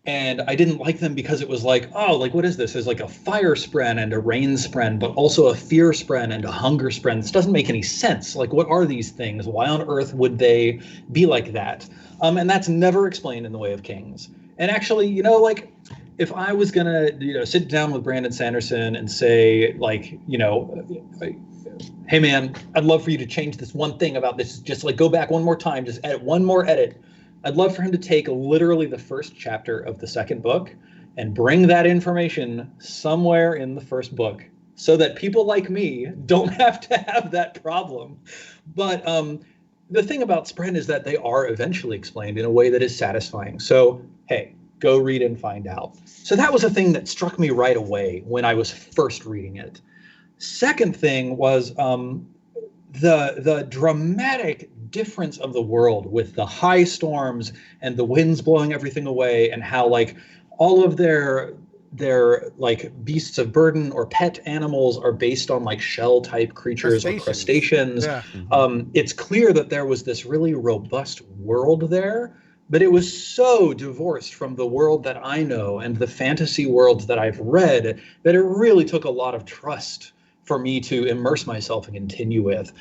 And I didn't like them because it was like, oh, like, what is this? There's like a fire spren and a rain spren, but also a fear spren and a hunger spren. This doesn't make any sense. Like, what are these things? Why on earth would they be like that? And that's never explained in The Way of Kings. And actually, you know, like, if I was going to, you know, sit down with Brandon Sanderson and say, like, you know, hey, man, I'd love for you to change this one thing about this. Just like go back one more time, just edit one more edit. I'd love for him to take literally the first chapter of the second book and bring that information somewhere in the first book so that people like me don't have to have that problem. But the thing about Spren is that they are eventually explained in a way that is satisfying. So, hey, go read and find out. So that was a thing that struck me right away when I was first reading it. Second thing was the dramatic difference of the world with the high storms and the winds blowing everything away, and how like all of their like beasts of burden or pet animals are based on like shell type creatures or crustaceans. Yeah. It's clear that there was this really robust world there, but it was so divorced from the world that I know and the fantasy worlds that I've read that it really took a lot of trust for me to immerse myself and continue with.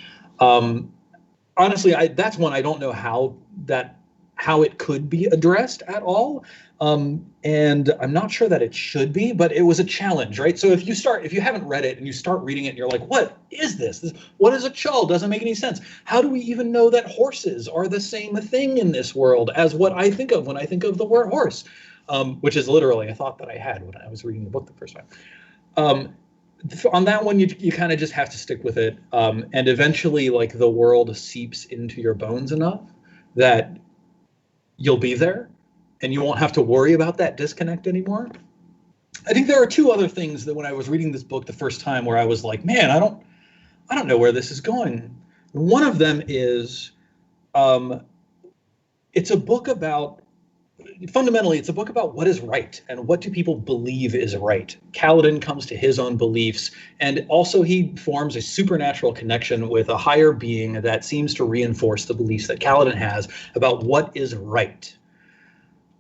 Honestly, that's one I don't know how it could be addressed at all. And I'm not sure that it should be, but it was a challenge, right? So if you haven't read it and you start reading it and you're like, what is this? What is a chull? Doesn't make any sense. How do we even know that horses are the same thing in this world as what I think of when I think of the word horse? Which is literally a thought that I had when I was reading the book the first time. On that one, you kind of just have to stick with it. And eventually, like, the world seeps into your bones enough that you'll be there and you won't have to worry about that disconnect anymore. I think there are two other things that when I was reading this book the first time where I was like, man, I don't know where this is going. One of them is it's a book about what is right and what do people believe is right. Kaladin comes to his own beliefs, and also he forms a supernatural connection with a higher being that seems to reinforce the beliefs that Kaladin has about what is right.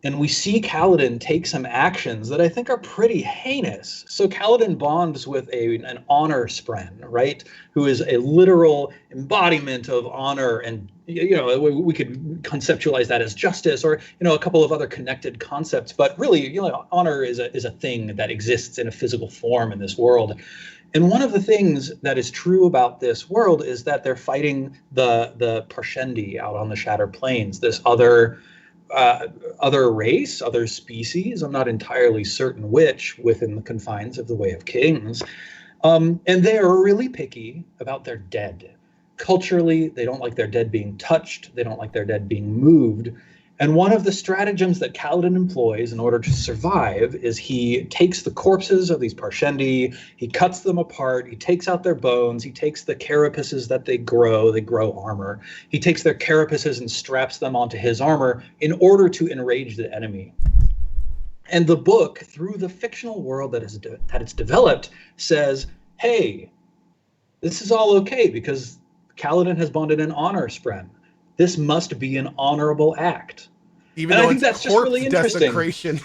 And we see Kaladin take some actions that I think are pretty heinous. So Kaladin bonds with an honor spren, right? Who is a literal embodiment of honor, and you know, we could conceptualize that as justice, or you know, a couple of other connected concepts. But really, you know, honor is a thing that exists in a physical form in this world. And one of the things that is true about this world is that they're fighting the Parshendi out on the Shattered Plains, this other race, other species, I'm not entirely certain which, within the confines of the Way of Kings. And they are really picky about their dead. Culturally, they don't like their dead being touched. They don't like their dead being moved. And one of the stratagems that Kaladin employs in order to survive is he takes the corpses of these Parshendi, he cuts them apart, he takes out their bones, he takes the carapaces that they grow armor. He takes their carapaces and straps them onto his armor in order to enrage the enemy. And the book, through the fictional world that it's developed, says, hey, this is all okay because Kaladin has bonded an honor spren. This must be an honorable act. Even though I think that's just really interesting. Desecration.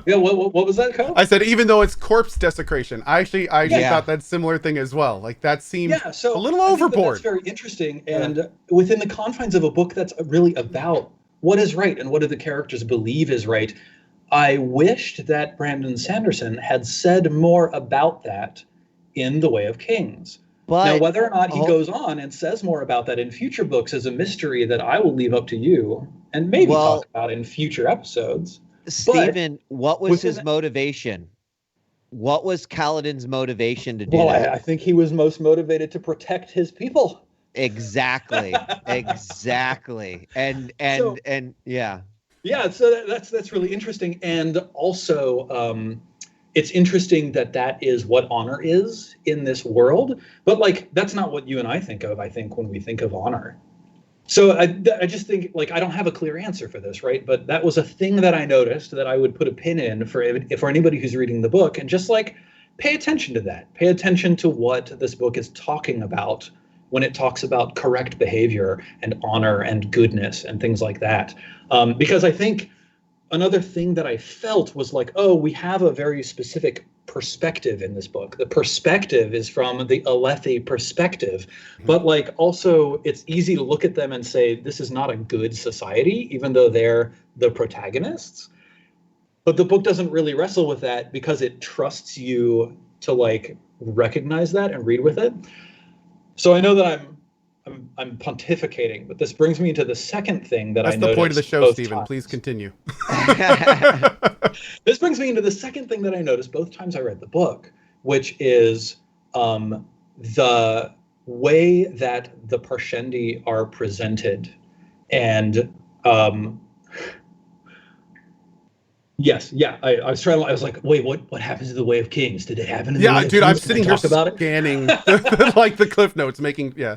Yeah, what was that, Cohh? I said even though it's corpse desecration. I actually thought that similar thing as well. Like that seemed a little overboard. That's very interesting. And within the confines of a book that's really about what is right and what do the characters believe is right, I wished that Brandon Sanderson had said more about that in The Way of Kings. But now, whether or not he goes on and says more about that in future books is a mystery that I will leave up to you and maybe talk about in future episodes. Stephen, what was his motivation? What was Kaladin's motivation to do that? Well, I think he was most motivated to protect his people. Exactly. Exactly. And yeah. Yeah, so that's really interesting. And also, it's interesting that is what honor is in this world, but like that's not what you and I think of. I think when we think of honor, so I just think like I don't have a clear answer for this, right? But that was a thing that I noticed that I would put a pin in for anybody who's reading the book, and just like pay attention to that. Pay attention to what this book is talking about when it talks about correct behavior and honor and goodness and things like that, because I think another thing that I felt was like, oh, we have a very specific perspective in this book. The perspective is from the Alethi perspective, but like also it's easy to look at them and say this is not a good society, even though they're the protagonists. But the book doesn't really wrestle with that because it trusts you to like recognize that and read with it. So I know that I'm pontificating, but this brings me to the second thing that That's I noticed. the point of the show, Stephen. Times. Please continue. This brings me into the second thing that I noticed both times I read the book, which is the way that the Parshendi are presented. And I was like, wait, what happens to the Way of Kings? Did it happen in the Way of dude, Kings? I'm sitting here scanning like the cliff notes,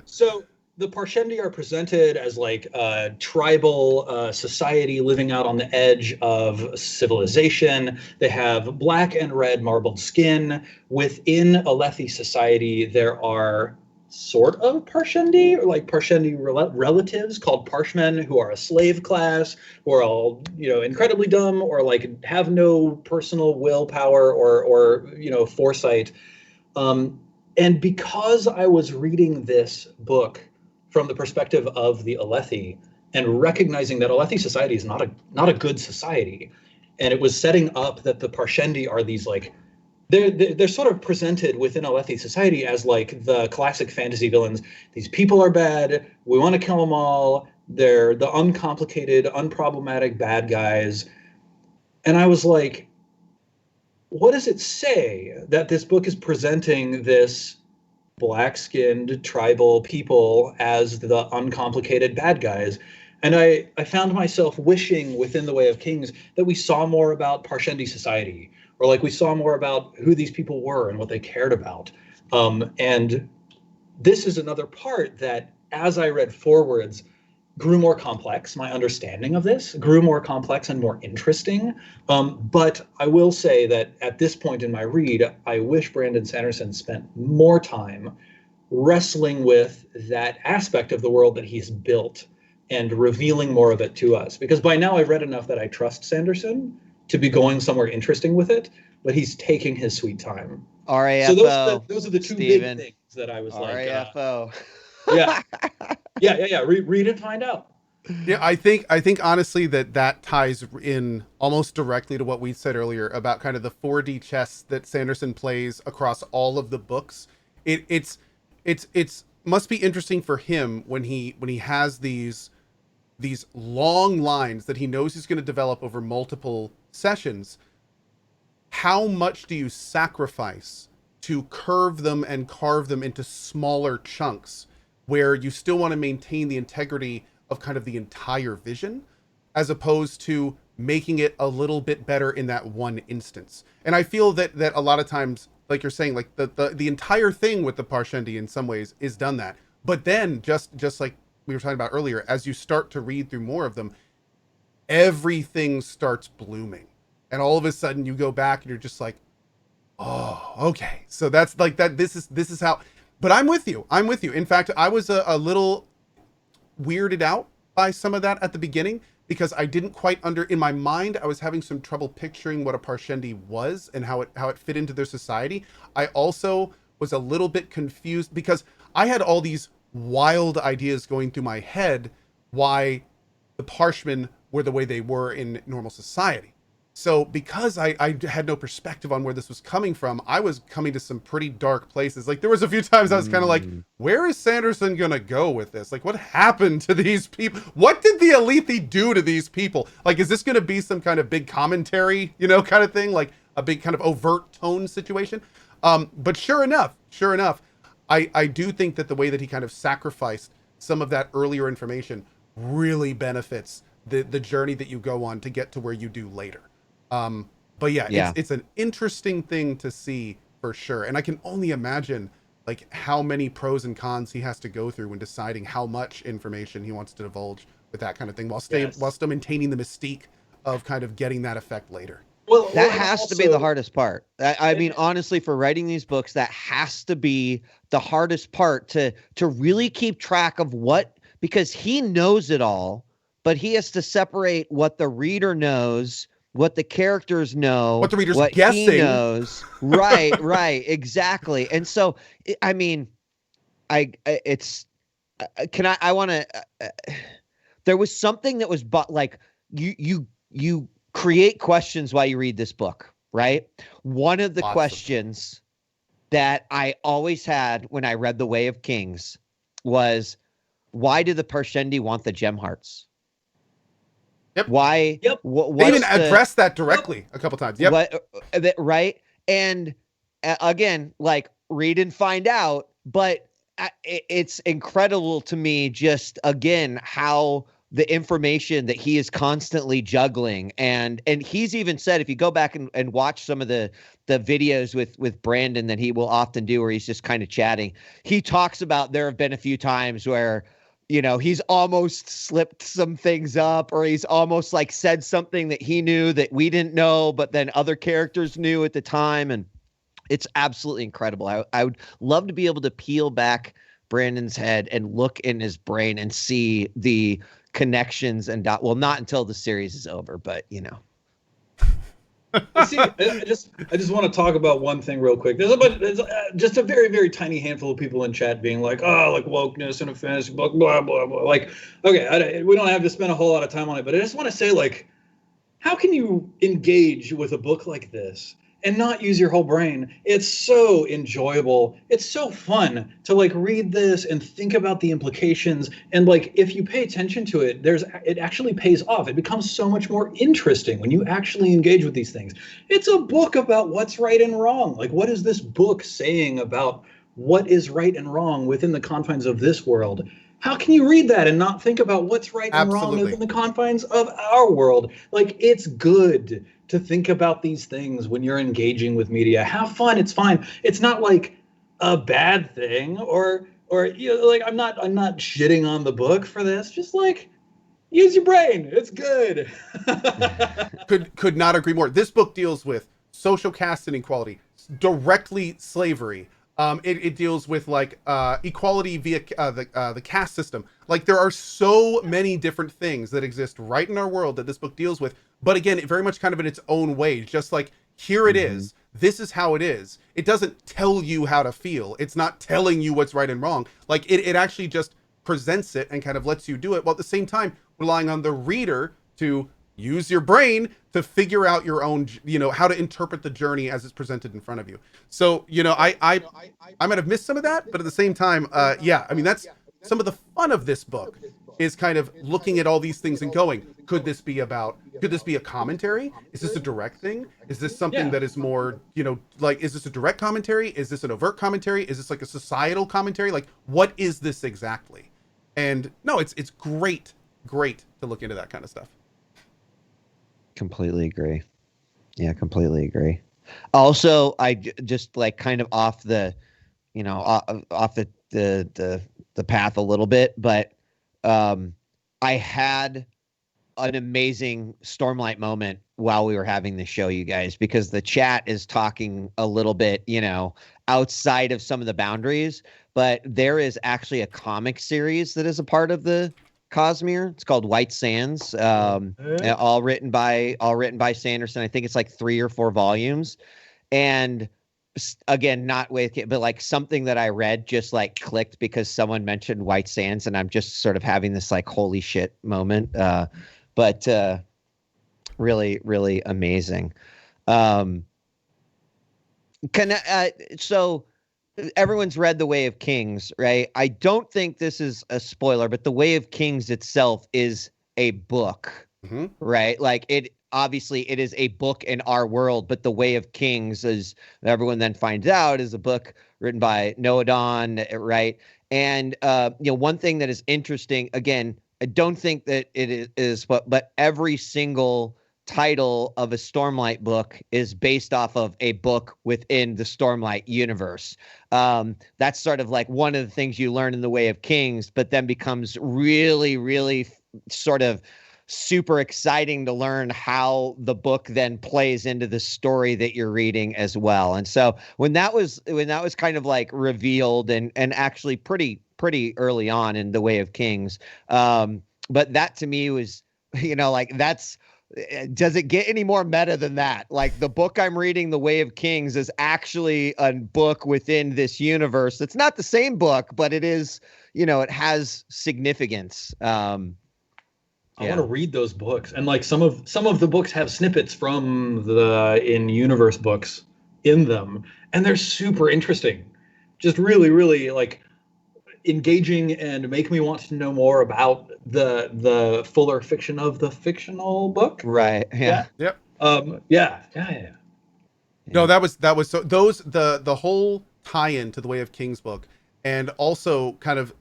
So the Parshendi are presented as like a tribal society living out on the edge of civilization. They have black and red marbled skin. Within Alethi society, there are sort of Parshendi, or like Parshendi relatives called Parshmen, who are a slave class, who are all, incredibly dumb, or like have no personal willpower or foresight. And because I was reading this book from the perspective of the Alethi and recognizing that Alethi society is not a good society, and it was setting up that the Parshendi are these like they're sort of presented within Alethi society as like the classic fantasy villains. These people are bad. We want to kill them all. They're the uncomplicated, unproblematic bad guys. And I was like, what does it say that this book is presenting this black-skinned tribal people as the uncomplicated bad guys? And I found myself wishing within the Way of Kings that we saw more about Parshendi society, or like we saw more about who these people were and what they cared about. And this is another part that, as I read forwards, grew more complex. My understanding of this grew more complex and more interesting. But I will say that at this point in my read, I wish Brandon Sanderson spent more time wrestling with that aspect of the world that he's built and revealing more of it to us. Because by now I've read enough that I trust Sanderson to be going somewhere interesting with it, but he's taking his sweet time. RAFO. So those are the two Steven. big things that I was RAFO. Yeah. Read and find out. Yeah, I think honestly that ties in almost directly to what we said earlier about kind of the 4D chess that Sanderson plays across all of the books. It's must be interesting for him when he has these long lines that he knows he's going to develop over multiple sessions. How much do you sacrifice to curve them and carve them into smaller chunks where you still want to maintain the integrity of kind of the entire vision, as opposed to making it a little bit better in that one instance? And I feel that a lot of times, like you're saying, like the entire thing with the Parshendi in some ways is done that. But then just like we were talking about earlier, as you start to read through more of them, everything starts blooming. And all of a sudden you go back and you're just like, oh, okay. So that's like that. This is how, but I'm with you. In fact, I was a little weirded out by some of that at the beginning, because I didn't quite in my mind, I was having some trouble picturing what a Parshendi was and how it fit into their society. I also was a little bit confused because I had all these wild ideas going through my head why the Parshmen were the way they were in normal society. So because I had no perspective on where this was coming from, I was coming to some pretty dark places. Like there was a few times I was kind of like, where is Sanderson going to go with this? Like what happened to these people? What did the Alethi do to these people? Like, is this going to be some kind of big commentary, kind of thing? Like a big kind of overt tone situation? But sure enough, I do think that the way that he kind of sacrificed some of that earlier information really benefits the journey that you go on to get to where you do later. But yeah. It's an interesting thing to see for sure. And I can only imagine like how many pros and cons he has to go through when deciding how much information he wants to divulge with that kind of thing while still maintaining the mystique of kind of getting that effect later. Well, that has to be the hardest part. I mean, honestly, for writing these books, that has to be the hardest part to really keep track of because he knows it all, but he has to separate what the reader knows, what the characters know, What the reader's what guessing. he knows. Right, exactly. And so, I mean, I want to. There was something that was like you create questions while you read this book, right? One of the questions that I always had when I read The Way of Kings was, why do the Parshendi want the gem hearts? Yep. Why? Yep. They even addressed that directly a couple times. Yep. Right. And again, like, read and find out. But it's incredible to me, just again, how the information that he is constantly juggling. And he's even said, if you go back and watch some of the videos with Brandon that he will often do, where he's just kind of chatting, he talks about there have been a few times where, you know, he's almost slipped some things up, or he's almost like said something that he knew that we didn't know, but then other characters knew at the time. And it's absolutely incredible. I would love to be able to peel back Brandon's head and look in his brain and see the connections and well, not until the series is over, but you know. See, I just want to talk about one thing real quick. There's just a very, very tiny handful of people in chat being like, oh, like wokeness in a fantasy book, blah, blah, blah. Like, okay, we don't have to spend a whole lot of time on it, but I just want to say, like, how can you engage with a book like this and not use your whole brain? It's so enjoyable. It's so fun to like read this and think about the implications. And like, if you pay attention to it, it actually pays off. It becomes so much more interesting when you actually engage with these things. It's a book about what's right and wrong. Like, what is this book saying about what is right and wrong within the confines of this world? How can you read that and not think about what's right and wrong within the confines of our world? Like, it's good to think about these things when you're engaging with media. Have fun. It's fine. It's not like a bad thing, or you know, like, I'm not shitting on the book for this. Just like, use your brain. It's good. Could not agree more. This book deals with social caste inequality, directly slavery. It deals with like equality via the caste system. Like, there are so many different things that exist right in our world that this book deals with. But again, it very much kind of in its own way. Just like, here it is. This is how it is. It doesn't tell you how to feel. It's not telling you what's right and wrong. Like, it actually just presents it and kind of lets you do it, while at the same time relying on the reader to use your brain to figure out your own, you know, how to interpret the journey as it's presented in front of you. So, you know, I might have missed some of that, but at the same time, yeah, I mean, that's some of the fun of this book, is kind of looking at all these things and going, could this be a commentary? Is this a direct thing? Is this something that is more, you know, like, is this a direct commentary? Is this an overt commentary? Is this like a societal commentary? Like, what is this exactly? And no, it's great to look into that kind of stuff. Completely agree. Yeah, completely agree. Also, I just like kind of off the, you know, off the path a little bit, but I had an amazing Stormlight moment while we were having the show, you guys, because the chat is talking a little bit, you know, outside of some of the boundaries, but there is actually a comic series that is a part of the Cosmere. It's called White Sands, all written by Sanderson. I think it's like 3 or 4 volumes. And again, not with, but like something that I read just like clicked because someone mentioned White Sands, and I'm just sort of having this like holy shit moment. But really, really amazing. So everyone's read The Way of Kings, right? I don't think this is a spoiler, but The Way of Kings itself is a book, right? Like, it obviously it is a book in our world, but The Way of Kings, as everyone then finds out, is a book written by Noadon, right? And you know, one thing that is interesting, again, I don't think that it is, but every single title of a Stormlight book is based off of a book within the Stormlight universe. That's sort of like one of the things you learn in The Way of Kings, but then becomes really, really sort of super exciting to learn how the book then plays into the story that you're reading as well. And so when that was kind of like revealed and actually pretty early on in The Way of Kings, but that to me was, like that's, does it get any more meta than that? Like the book I'm reading, The Way of Kings, is actually a book within this universe. It's not the same book, but it is, it has significance. I want to read those books, and like some of the books have snippets from the in-universe books in them, and they're super interesting. Just really, really like engaging and make me want to know more about the fuller fiction of the fictional book. Right. Yeah. Yep. Yeah. No, that was so those the whole tie-in to the Way of Kings book, and also kind of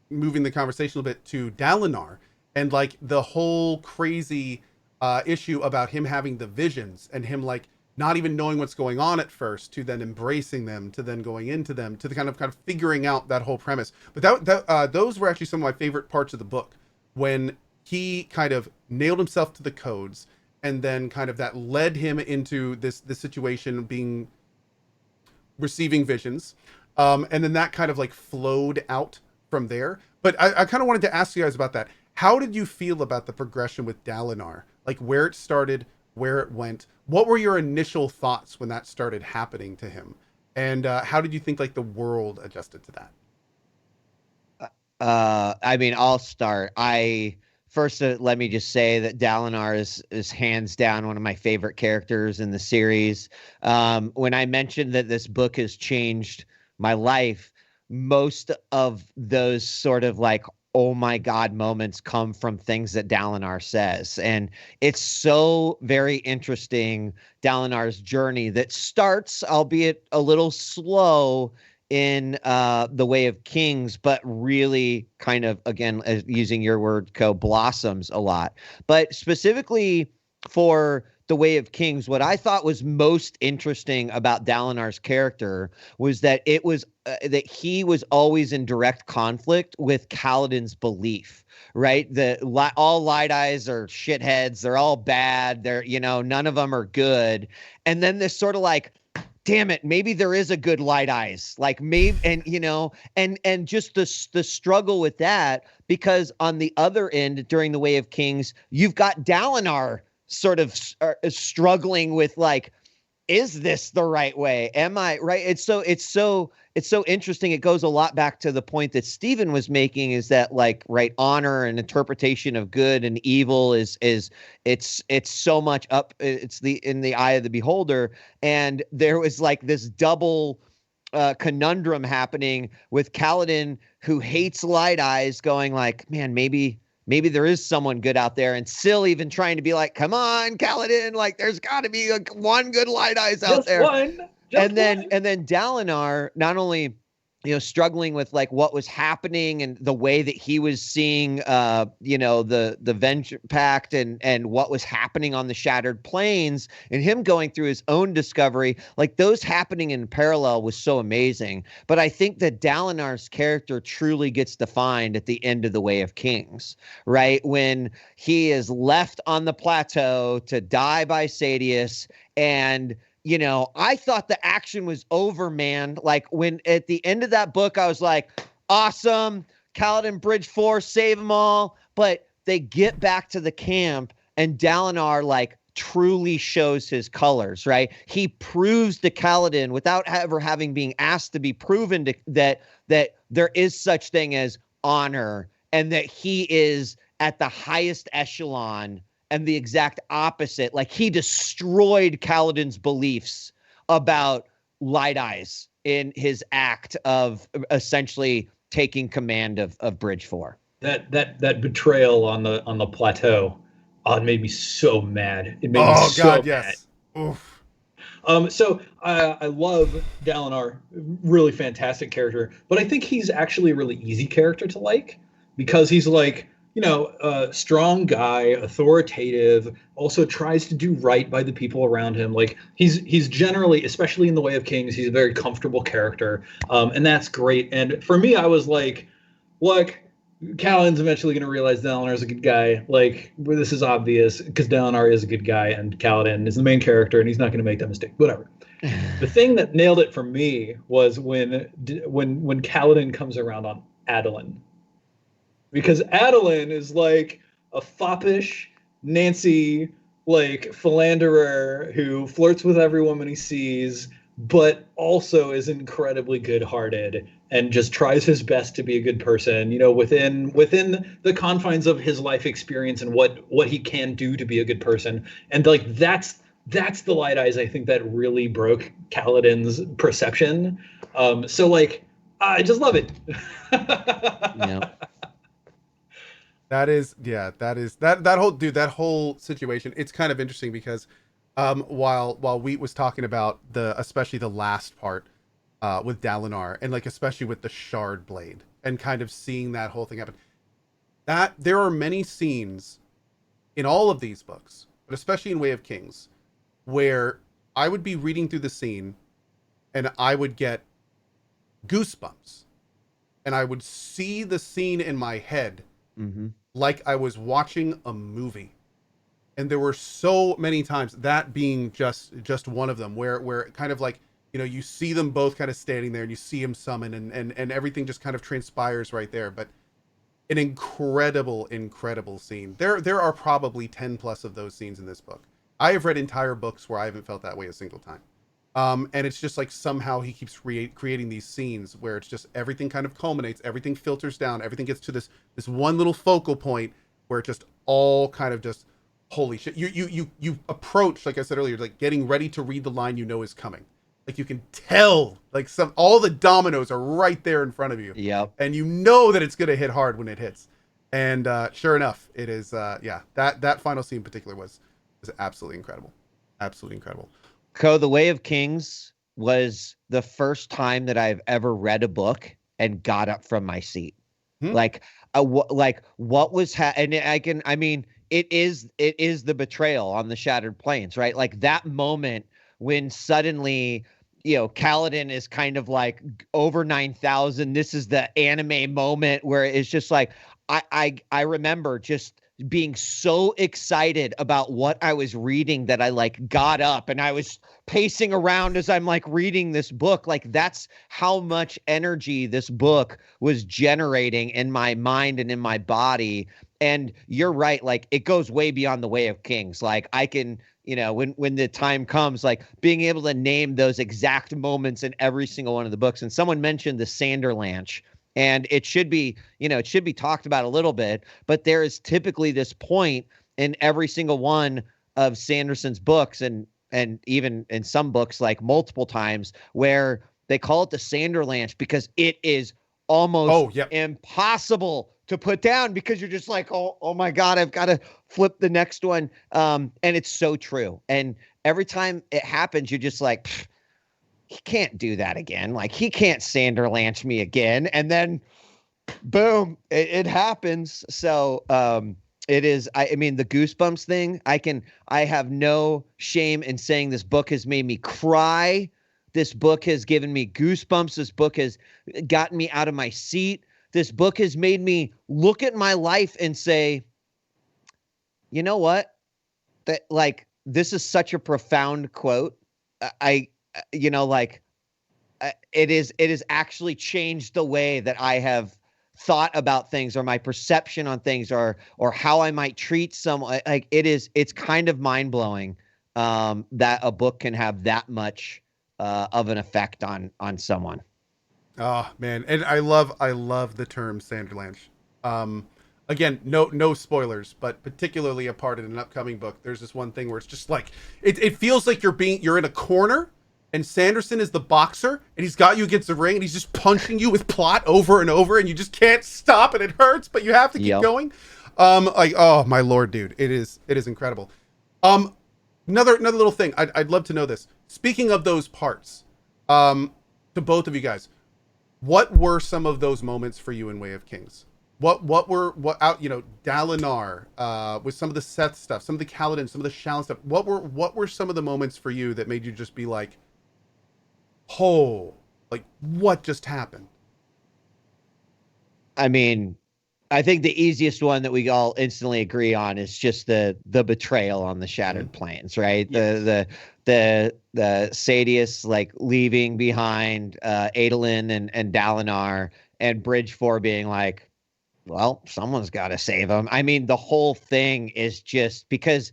moving the conversation a little bit to Dalinar and like the whole crazy issue about him having the visions and him like not even knowing what's going on at first, to then embracing them, to then going into them, to the kind of figuring out that whole premise. But those were actually some of my favorite parts of the book, when he kind of nailed himself to the codes, and then kind of that led him into this situation, receiving visions, and then that kind of like flowed out from there. But I kind of wanted to ask you guys about that. How did you feel about the progression with Dalinar? Like where it started, where it went. What were your initial thoughts when that started happening to him? And how did you think like the world adjusted to that? I mean, I'll start. First, let me just say that Dalinar is hands down one of my favorite characters in the series. When I mentioned that this book has changed my life, most of those sort of like, oh my God moments come from things that Dalinar says. And it's so very interesting, Dalinar's journey that starts, albeit a little slow, in The Way of Kings, but really kind of, again, using your word, Cohh, blossoms a lot. But specifically for The Way of Kings, what I thought was most interesting about Dalinar's character was that it was that he was always in direct conflict with Kaladin's belief, right? All light eyes are shitheads. They're all bad. They're, none of them are good. And then this sort of like, damn it, maybe there is a good light eyes, like maybe, and just the struggle with that, because on the other end, during The Way of Kings, you've got Dalinar sort of struggling with like, is this the right way? Am I right? It's so interesting. It goes a lot back to the point that Stephen was making, is that like, right, honor and interpretation of good and evil is it's so much up. It's in the eye of the beholder. And there was like this double conundrum happening with Kaladin, who hates light eyes, going like, man, maybe there is someone good out there, and Syl even trying to be like, come on, Kaladin, like there's got to be like one good light eyes out there. And then Dalinar not only struggling with like what was happening and the way that he was seeing the Venture Pact and what was happening on the Shattered Plains, and him going through his own discovery, like those happening in parallel was so amazing. But I think that Dalinar's character truly gets defined at the end of The Way of Kings, right? When he is left on the plateau to die by Sadeas, and I thought the action was over, man. Like when at the end of that book, I was like, awesome, Kaladin Bridge 4, save them all. But they get back to the camp, and Dalinar like truly shows his colors, right? He proves to Kaladin, without ever having been asked to be proven that there is such thing as honor, and that he is at the highest echelon, and the exact opposite. Like he destroyed Kaladin's beliefs about light eyes in his act of essentially taking command of Bridge 4. That betrayal on the plateau, it made me so mad. It made me so God, mad. yes. Oof. So I love Dalinar, really fantastic character, but I think he's actually a really easy character to like, because he's like, strong guy, authoritative, also tries to do right by the people around him. Like he's generally, especially in The Way of Kings, he's a very comfortable character. And that's great. And for me, I was like, look, Kaladin's eventually going to realize Dalinar is a good guy. Like, this is obvious, because Dalinar is a good guy and Kaladin is the main character, and he's not going to make that mistake. Whatever. The thing that nailed it for me was when Kaladin comes around on Adolin. because Adeline is like a foppish Nancy, like philanderer who flirts with every woman he sees, but also is incredibly good-hearted and just tries his best to be a good person, within the confines of his life experience and what he can do to be a good person. And like that's the light eyes I think that really broke Kaladin's perception. So like I just love it. Yeah. That whole situation. It's kind of interesting because while Wheat was talking about especially the last part with Dalinar, and like especially with the shard blade and kind of seeing that whole thing happen, that there are many scenes in all of these books, but especially in Way of Kings, where I would be reading through the scene and I would get goosebumps and I would see the scene in my head like I was watching a movie. And there were so many times, that being just one of them, where kind of like, you see them both kind of standing there and you see him summon and everything just kind of transpires right there. But an incredible scene. There are probably 10 plus of those scenes in this book. I have read entire books where I haven't felt that way a single time. And it's just like somehow he keeps creating these scenes where it's just everything kind of culminates, everything filters down, everything gets to this one little focal point where it just all kind of just, holy shit. You approach, like I said earlier, like getting ready to read the line is coming. Like you can tell, like all the dominoes are right there in front of you. Yep. And you know that it's gonna hit hard when it hits. And sure enough, it is. That final scene in particular was absolutely incredible. Absolutely incredible. Cohh, The Way of Kings was the first time that I've ever read a book and got up from my seat. Like what was and it is the betrayal on the Shattered Plains, right? Like that moment when suddenly, Kaladin is kind of like over 9,000. This is the anime moment where it's just like, I remember just being so excited about what I was reading that I like got up and I was pacing around as I'm like reading this book. Like that's how much energy this book was generating in my mind and in my body. And you're right. Like it goes way beyond The Way of Kings. Like I can, when the time comes, like being able to name those exact moments in every single one of the books. And someone mentioned the Sanderlanche. And it should be, talked about a little bit, but there is typically this point in every single one of Sanderson's books and even in some books, like multiple times, where they call it the Sanderlanche because it is almost impossible to put down because you're just like, oh my God, I've got to flip the next one. And it's so true. And every time it happens, you're just like, he can't do that again. Like he can't Sanderlanche me again. And then boom, it happens. So it is, I mean, the goosebumps thing, I have no shame in saying this book has made me cry. This book has given me goosebumps. This book has gotten me out of my seat. This book has made me look at my life and say, you know what? That like, this is such a profound quote. It is actually changed the way that I have thought about things or my perception on things or how I might treat someone. Like it's kind of mind blowing that a book can have that much of an effect on someone. Oh man. And I love the term Sanderlanche. Again, no spoilers, but particularly a part in an upcoming book. There's this one thing where it's just like, it feels like you're in a corner and Sanderson is the boxer and he's got you against the ring and he's just punching you with plot over and over and you just can't stop and it hurts, but you have to keep going. Like, oh my Lord, dude, it is incredible. Another little thing. I'd love to know this. Speaking of those parts, to both of you guys, what were some of those moments for you in Way of Kings? What Dalinar, with some of the Seth stuff, some of the Kaladin, some of the Shallan stuff. What were some of the moments for you that made you just be like, oh, like what just happened? I mean, I think the easiest one that we all instantly agree on is just the betrayal on the Shattered Plains, right? Yeah. The Sadeas like leaving behind Adolin and Dalinar and Bridge 4 being like, well, someone's got to save him. I mean, the whole thing is just because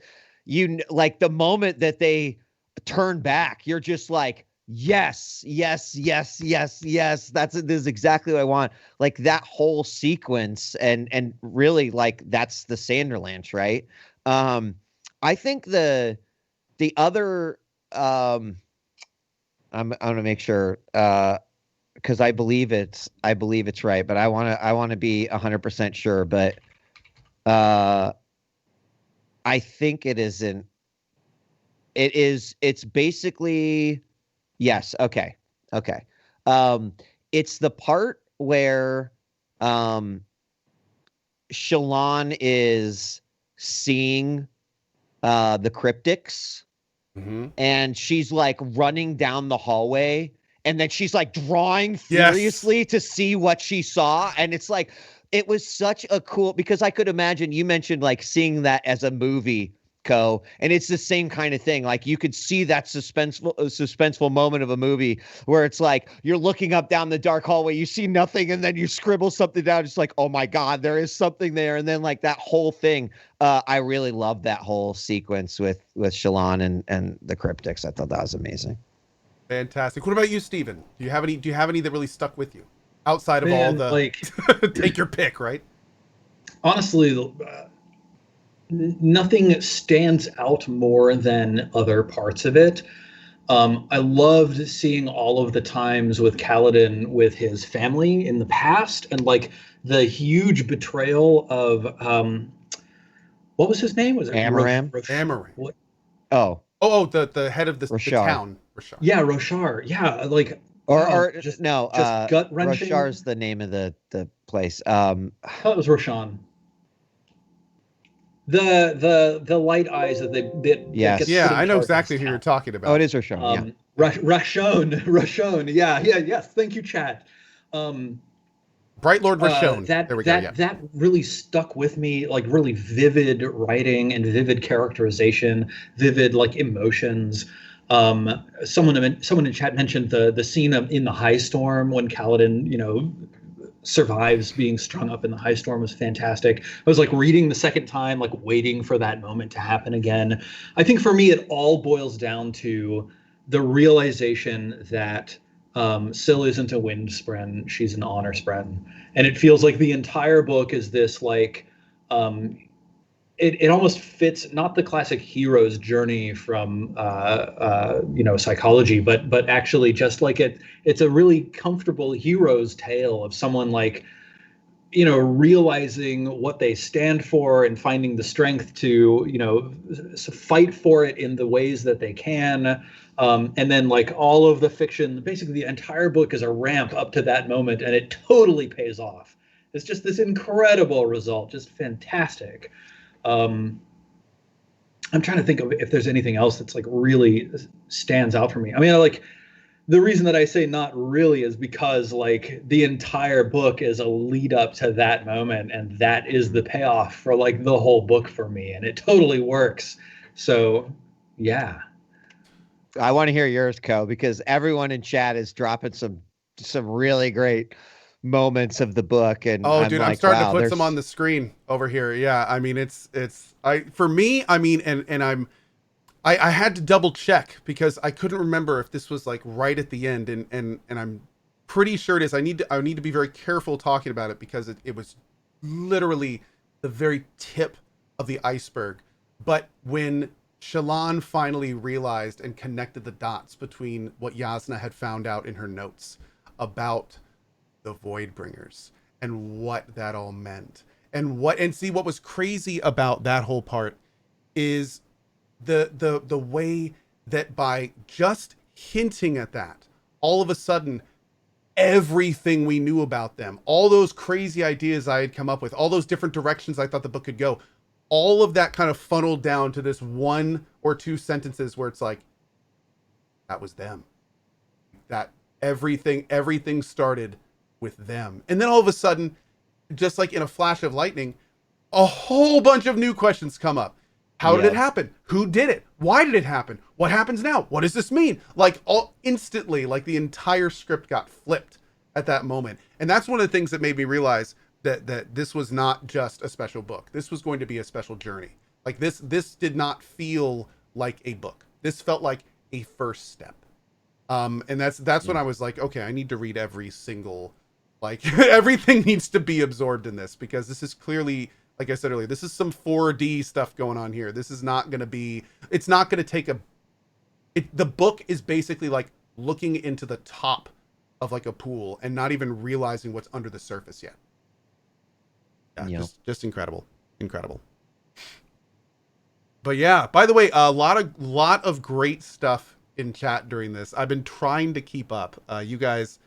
like the moment that they turn back, you're just like, yes, yes, yes, yes, yes. This is exactly what I want. Like that whole sequence, and really, like that's the Sanderlanche, right? I think the other, I'm gonna make sure, because I believe it's right, but I want to be 100% sure, but I think it's basically, yes. Okay. It's the part where Shallan is seeing the cryptics, and she's like running down the hallway, and then she's like drawing furiously to see what she saw. And it's like, it was such a cool, because I could imagine, you mentioned like seeing that as a movie, Cohh, and it's the same kind of thing. Like you could see that suspenseful moment of a movie where it's like you're looking up down the dark hallway, you see nothing, and then you scribble something down. It's like, oh my God, there is something there. And then like that whole thing, I really loved that whole sequence with Shallan and the cryptics. I thought that was amazing. Fantastic. What about you, Steven? Do you have any that really stuck with you outside of all the like take your pick, right? Honestly, nothing stands out more than other parts of it. I loved seeing all of the times with Kaladin with his family in the past, and like the huge betrayal of what was his name? Was it Amaram? Amaram. What? The head of the town. Roshar. Yeah, Roshar. Yeah, like just gut wrenching. Roshar's the name of the place. I thought it was Roshan. The light eyes that yes. Yeah, I know exactly who you're talking about. Oh, it is Roshan. Yeah. Rashon. Yeah. Yes. Thank you, chat. Bright Lord Rashon. There we go. Yeah. That really stuck with me. Like really vivid writing and vivid characterization, vivid like emotions. Someone in chat mentioned the scene in the high storm when Kaladin, survives being strung up in the high storm was fantastic. I was like reading the second time, like waiting for that moment to happen again. I think for me, it all boils down to the realization that Syl isn't a wind spren, she's an honor spren. And it feels like the entire book is this like, it almost fits not the classic hero's journey from psychology, but actually just like it's a really comfortable hero's tale of someone like realizing what they stand for and finding the strength to fight for it in the ways that they can, and then like all of the fiction, basically the entire book is a ramp up to that moment, and it totally pays off. It's just this incredible result, just fantastic. I'm trying to think of if there's anything else that's like really stands out for me. I mean, like the reason that I say not really is because like the entire book is a lead up to that moment, and that is the payoff for like the whole book for me, and it totally works. So yeah. I want to hear yours, Cohh, because everyone in chat is dropping some really great moments of the book, and I'm starting to put some on the screen over here. Yeah, I mean I had to double check because I couldn't remember if this was like right at the end, and I'm pretty sure it is. I need to be very careful talking about it because it was literally the very tip of the iceberg. But when Shallan finally realized and connected the dots between what Jasnah had found out in her notes about the Voidbringers and what that all meant, and see what was crazy about that whole part is the way that by just hinting at that, all of a sudden everything we knew about them, all those crazy ideas I had come up with, all those different directions I thought the book could go, all of that kind of funneled down to this one or two sentences where it's like, that was them. That everything started with them. And then all of a sudden, just like in a flash of lightning, a whole bunch of new questions come up. How did it happen? Who did it? Why did it happen? What happens now? What does this mean? Like all instantly, like the entire script got flipped at that moment. And that's one of the things that made me realize that this was not just a special book. This was going to be a special journey. Like this did not feel like a book. This felt like a first step. And that's when I was like, okay, I need to read every single, like everything needs to be absorbed in this, because this is clearly, like I said earlier, this is some 4D stuff going on here. This is not going to be, it's not going to take the book is basically like looking into the top of like a pool and not even realizing what's under the surface yet. Yeah. Just incredible. But yeah, by the way, a lot of great stuff in chat during this. I've been trying to keep up. You guys,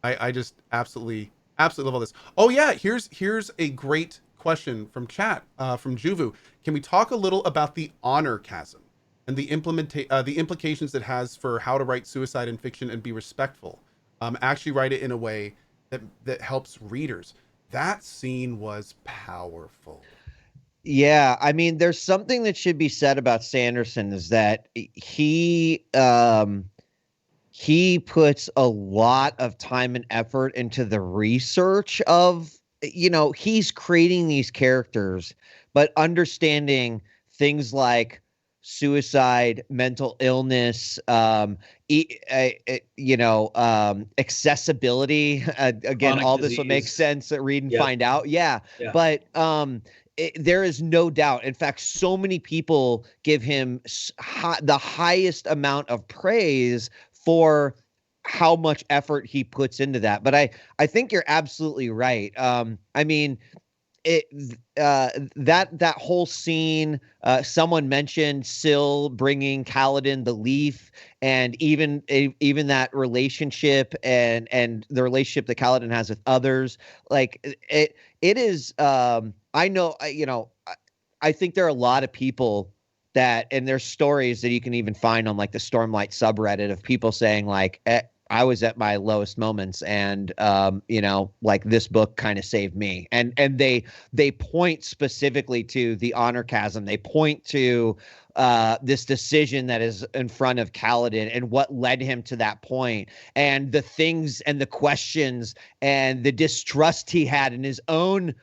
I just absolutely love all this. Oh yeah, here's a great question from chat, from Juvu. Can we talk a little about the honor chasm and the implications it has for how to write suicide in fiction and be respectful? Actually write it in a way that helps readers. That scene was powerful. Yeah, I mean, there's something that should be said about Sanderson, is that he puts a lot of time and effort into the research of, he's creating these characters, but understanding things like suicide, mental illness, accessibility. Again, Chronic all disease. this will make sense at Read and Yep. Find Out. Yeah. But there is no doubt. In fact, so many people give him the highest amount of praise for how much effort he puts into that. But I think you're absolutely right. I mean, that whole scene, someone mentioned Syl bringing Kaladin the leaf, and even that relationship and the relationship that Kaladin has with others. Like it is, I think there are a lot of people that, and there's stories that you can even find on like the Stormlight subreddit of people saying like, I was at my lowest moments, and like this book kind of saved me. And they point specifically to the honor chasm. They point to this decision that is in front of Kaladin and what led him to that point, and the things and the questions and the distrust he had in his own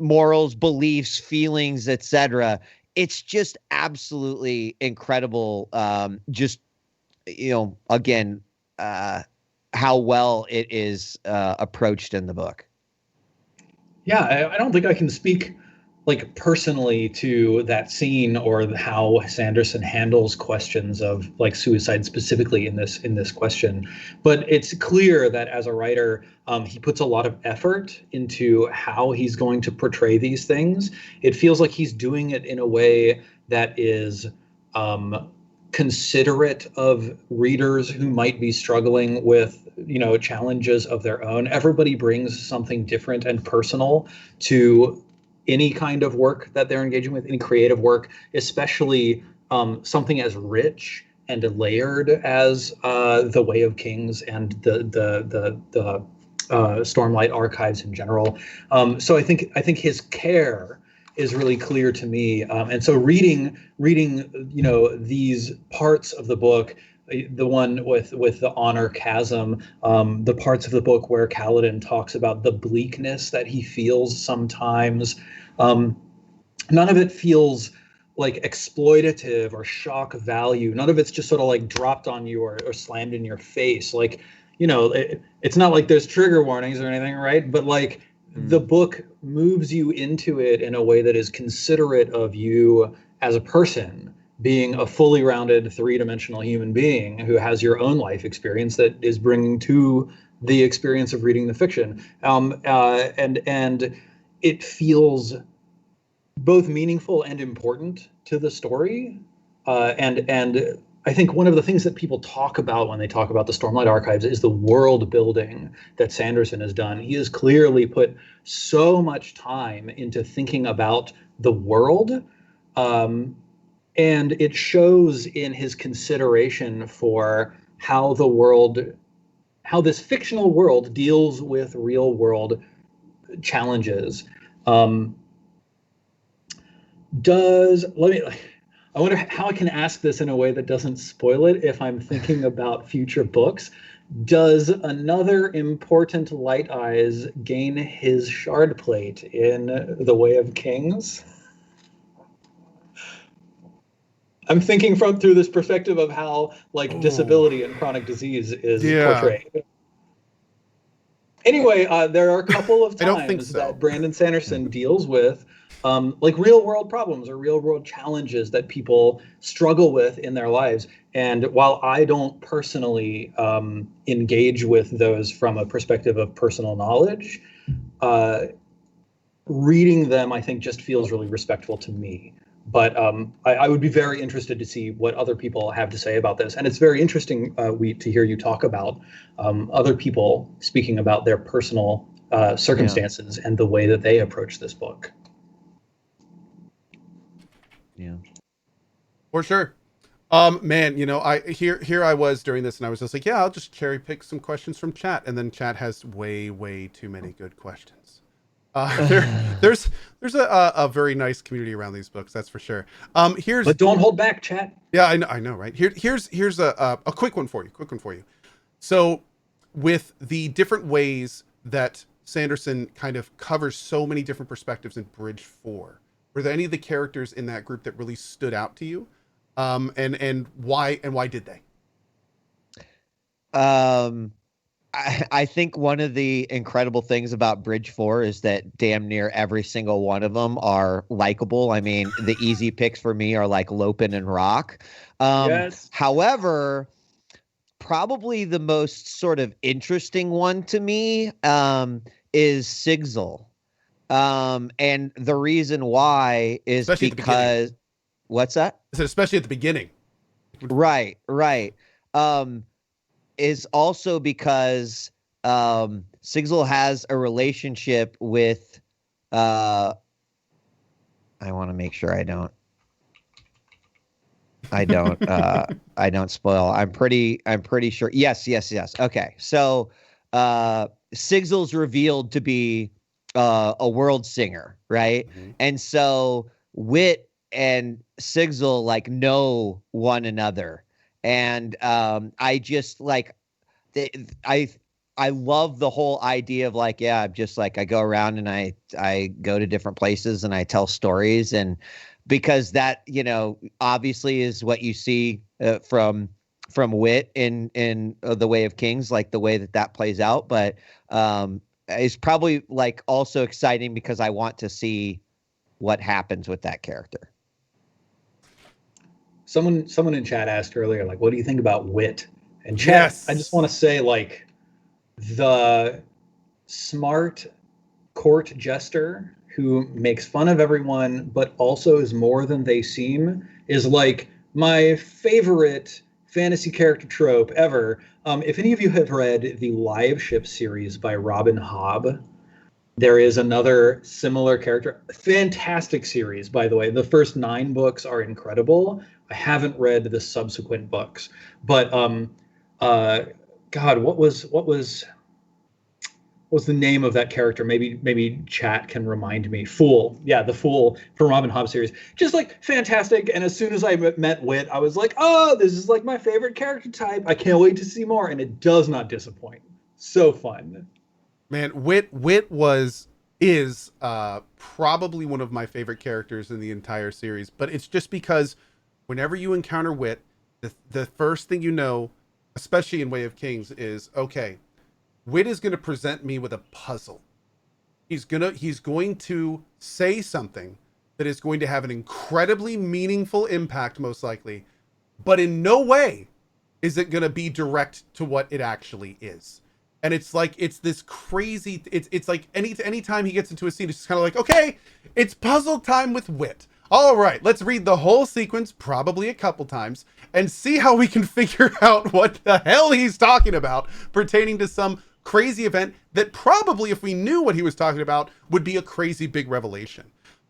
morals, beliefs, feelings, etc. It's just absolutely incredible. Again, how well it is approached in the book. Yeah, I don't think I can speak like personally to that scene or how Sanderson handles questions of like suicide specifically in this question, but it's clear that as a writer, he puts a lot of effort into how he's going to portray these things. It feels like he's doing it in a way that is considerate of readers who might be struggling with, challenges of their own. Everybody brings something different and personal to any kind of work that they're engaging with, any creative work, especially something as rich and layered as the Way of Kings and the Stormlight archives in general. So I think his care is really clear to me, and so reading these parts of the book, the one with the honor chasm, the parts of the book where Kaladin talks about the bleakness that he feels sometimes, none of it feels like exploitative or shock value. None of it's just sort of like dropped on you or slammed in your face. Like, it's not like there's trigger warnings or anything, right? But like the book moves you into it in a way that is considerate of you as a person, being a fully rounded three-dimensional human being who has your own life experience that is bringing to the experience of reading the fiction. And it feels both meaningful and important to the story. And I think one of the things that people talk about when they talk about the Stormlight Archives is the world building that Sanderson has done. He has clearly put so much time into thinking about the world, and it shows in his consideration for how this fictional world deals with real world challenges. I wonder how I can ask this in a way that doesn't spoil it if I'm thinking about future books. Does another important Light Eyes gain his shard plate in The Way of Kings? I'm thinking through this perspective of how disability and chronic disease is portrayed. Anyway, there are a couple of I don't think times so. that Brandon Sanderson deals with real world problems or real world challenges that people struggle with in their lives. And while I don't personally engage with those from a perspective of personal knowledge, reading them, I think, just feels really respectful to me. But I would be very interested to see what other people have to say about this. And it's very interesting, to hear you talk about other people speaking about their personal circumstances and the way that they approach this book. Yeah. For sure. Man, here I was during this and I was just like, yeah, I'll just cherry pick some questions from chat. And then chat has way too many good questions. There's a very nice community around these books, that's for sure. But don't hold back, chat. Yeah, I know, right? Here's a quick one for you. So with the different ways that Sanderson kind of covers so many different perspectives in Bridge 4, were there any of the characters in that group that really stood out to you? And why did they? I think one of the incredible things about Bridge 4 is that damn near every single one of them are likable. I mean, the easy picks for me are like Lopin and Rock. Yes. However, probably the most sort of interesting one to me is Sigzil. And the reason why is especially because what's that? I said especially at the beginning. Right. Is also because Sigzil has a relationship with I want to make sure I don't spoil. I'm pretty sure. Yes. Okay. So Sigzil's revealed to be a world singer, right? Mm-hmm. And so Wit and Sigzil know one another. And I just I love the whole idea of I'm just I go around and I go to different places and I tell stories, and because that obviously is what you see from Wit in The Way of Kings, the way that plays out, but it's probably also exciting because I want to see what happens with that character. Someone in chat asked earlier, what do you think about Wit? And chat, yes. I just want to say, the smart court jester who makes fun of everyone, but also is more than they seem, is my favorite fantasy character trope ever. If any of you have read the Live Ship series by Robin Hobb, there is another similar character. Fantastic series, by the way. The first 9 books are incredible. I haven't read the subsequent books, but God, what was the name of that character? Maybe chat can remind me. Fool, yeah, the Fool from Robin Hobb series, just fantastic. And as soon as I met Wit, I was oh, this is my favorite character type. I can't wait to see more, and it does not disappoint. So fun. Man, Wit is probably one of my favorite characters in the entire series, but it's just because whenever you encounter Wit, the first thing especially in Way of Kings, is okay, Wit is going to present me with a puzzle. He's going to say something that is going to have an incredibly meaningful impact, most likely, but in no way is it going to be direct to what it actually is. And it's it's this crazy, it's anytime he gets into a scene, it's just kind of okay, it's puzzle time with Wit. All right, let's read the whole sequence, probably a couple times, and see how we can figure out what the hell he's talking about pertaining to some crazy event that probably, if we knew what he was talking about, would be a crazy big revelation.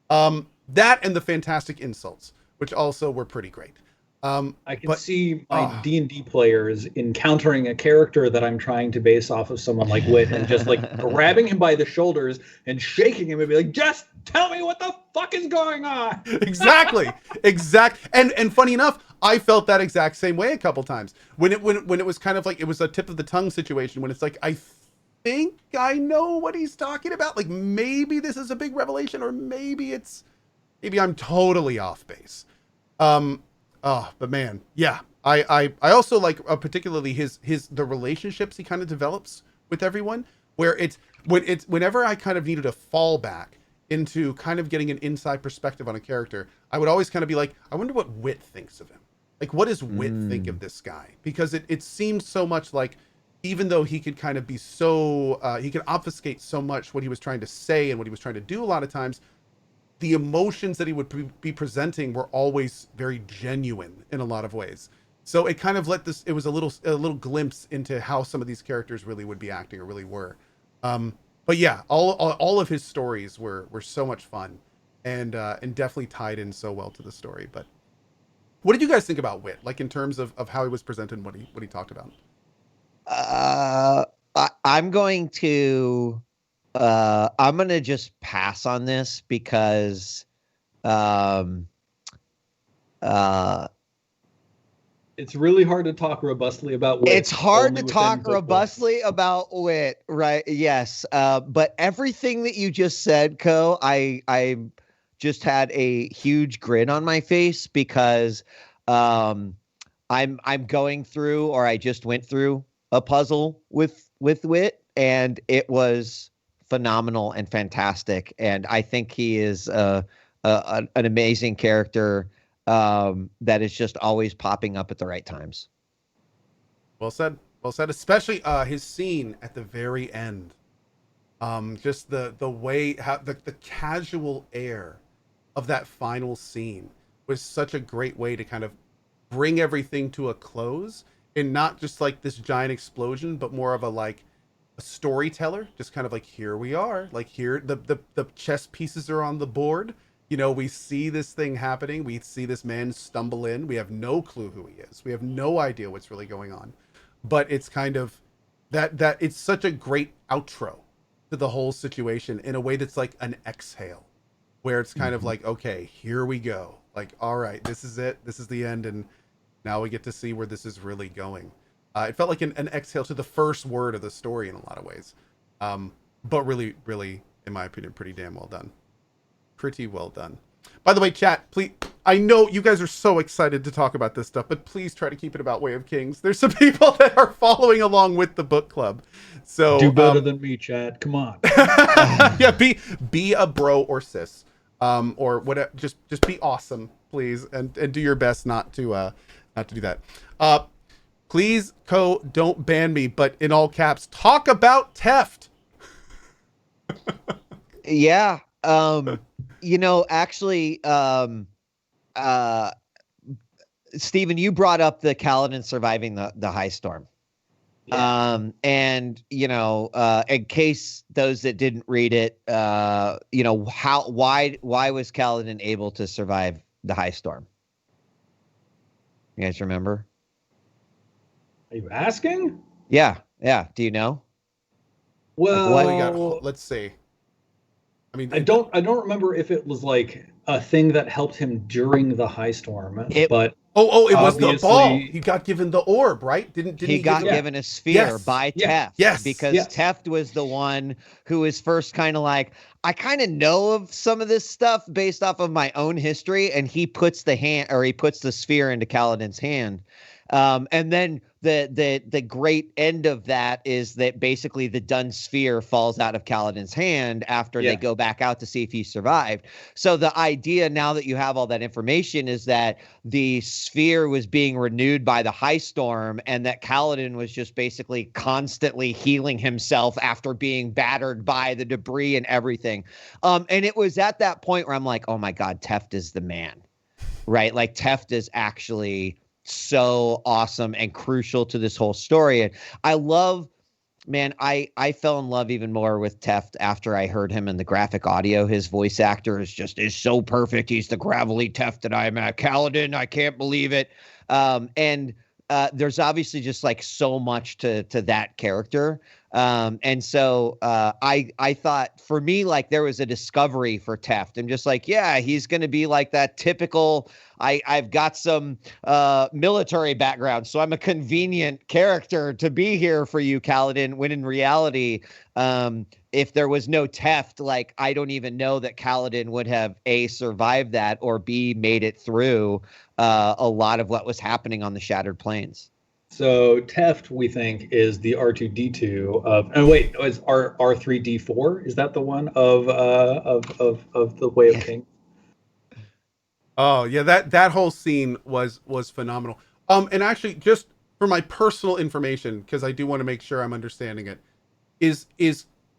That and the fantastic insults, which also were pretty great. I can but see my D&D players encountering a character that I'm trying to base off of someone like Wit and just like grabbing him by the shoulders and shaking him and be like, just tell me what the fuck is going on. exactly. And funny enough, I felt that exact same way a couple times when it was kind of like it was a tip of the tongue situation when it's like I think I know what he's talking about. Like maybe this is a big revelation, or maybe I'm totally off base. But man, yeah, I also like particularly the relationships he kind of develops with everyone, where whenever I kind of needed a fallback into kind of getting an inside perspective on a character, I would always kind of be like, I wonder what Wit thinks of him. Like, what does Wit think of this guy? Because it seems so much like, even though he could kind of be so, he could obfuscate so much what he was trying to say and what he was trying to do a lot of times, the emotions that he would be presenting were always very genuine in a lot of ways. So it kind of it was a little glimpse into how some of these characters really would be acting or really were. But yeah, all of his stories were so much fun and definitely tied in so well to the story. But what did you guys think about Wit? Like in terms of how he was presented and what he talked about? I'm going to just pass on this because it's really hard to talk robustly about Wit. It's hard to talk robustly about Wit, right? Yes. But everything that you just said, Cohh, I just had a huge grin on my face because I'm going through, or I just went through a puzzle with Wit, and it was phenomenal and fantastic. And I think he is an amazing character that is just always popping up at the right times. Well said. Especially his scene at the very end. Just the way how the casual air of that final scene was such a great way to kind of bring everything to a close, and not just like this giant explosion, but more of a storyteller, just kind of like, here we are, like here the chess pieces are on the board. You know, we see this thing happening. We see this man stumble in. We have no clue who he is. We have no idea what's really going on. But it's kind of that it's such a great outro to the whole situation in a way that's like an exhale, where it's kind of like, okay, here we go. Like, all right, this is it. This is the end. And now we get to see where this is really going. It felt like an exhale to the first word of the story in a lot of ways. But really, really, in my opinion, pretty damn well done. Pretty well done. By the way, chat, please, I know you guys are so excited to talk about this stuff, but please try to keep it about Way of Kings. There's some people that are following along with the book club. So do better than me, chat. Come on. Yeah, be a bro or sis. Or whatever, just be awesome, please, and do your best not to do that. Please, Cohh, don't ban me, but in all caps, talk about Teft. Yeah. Actually, Stephen, you brought up the Kaladin surviving the high storm. Yeah. And in case those that didn't read it, why was Kaladin able to survive the high storm? You guys remember? Are you asking? Yeah. Do you know? Well, let's see. I mean, I don't remember if it was like a thing that helped him during the high storm, but it was the ball. He got given the orb, right? Didn't he got given a sphere by Teft? Yes, because Teft was the one who was first kind of like, I kind of know of some of this stuff based off of my own history, and he puts the sphere into Kaladin's hand. And then the great end of that is that basically the done sphere falls out of Kaladin's hand after they go back out to see if he survived. So the idea, now that you have all that information, is that the sphere was being renewed by the high storm, and that Kaladin was just basically constantly healing himself after being battered by the debris and everything. And it was at that point where I'm like, oh my God, Teft is the man, right? Like Teft is actually so awesome and crucial to this whole story. And I love Man, I fell in love even more with Teft after I heard him in the graphic audio. His voice actor is so perfect. He's the gravelly Teft that I'm at. Kaladin, I can't believe it. And there's obviously just like so much to that character. And so I thought for me, like there was a discovery for Teft. I'm just like, yeah, he's going to be like that typical. I've got some military background, so I'm a convenient character to be here for you, Kaladin. When in reality, if there was no Teft, like I don't even know that Kaladin would have A, survived that, or B, made it through a lot of what was happening on the Shattered Plains. So Teft, we think, is the R2D2 of. And wait, is R3D4? Is that the one of the Way of Kings? Oh yeah, that whole scene was phenomenal. And actually, just for my personal information, because I do want to make sure I'm understanding it, is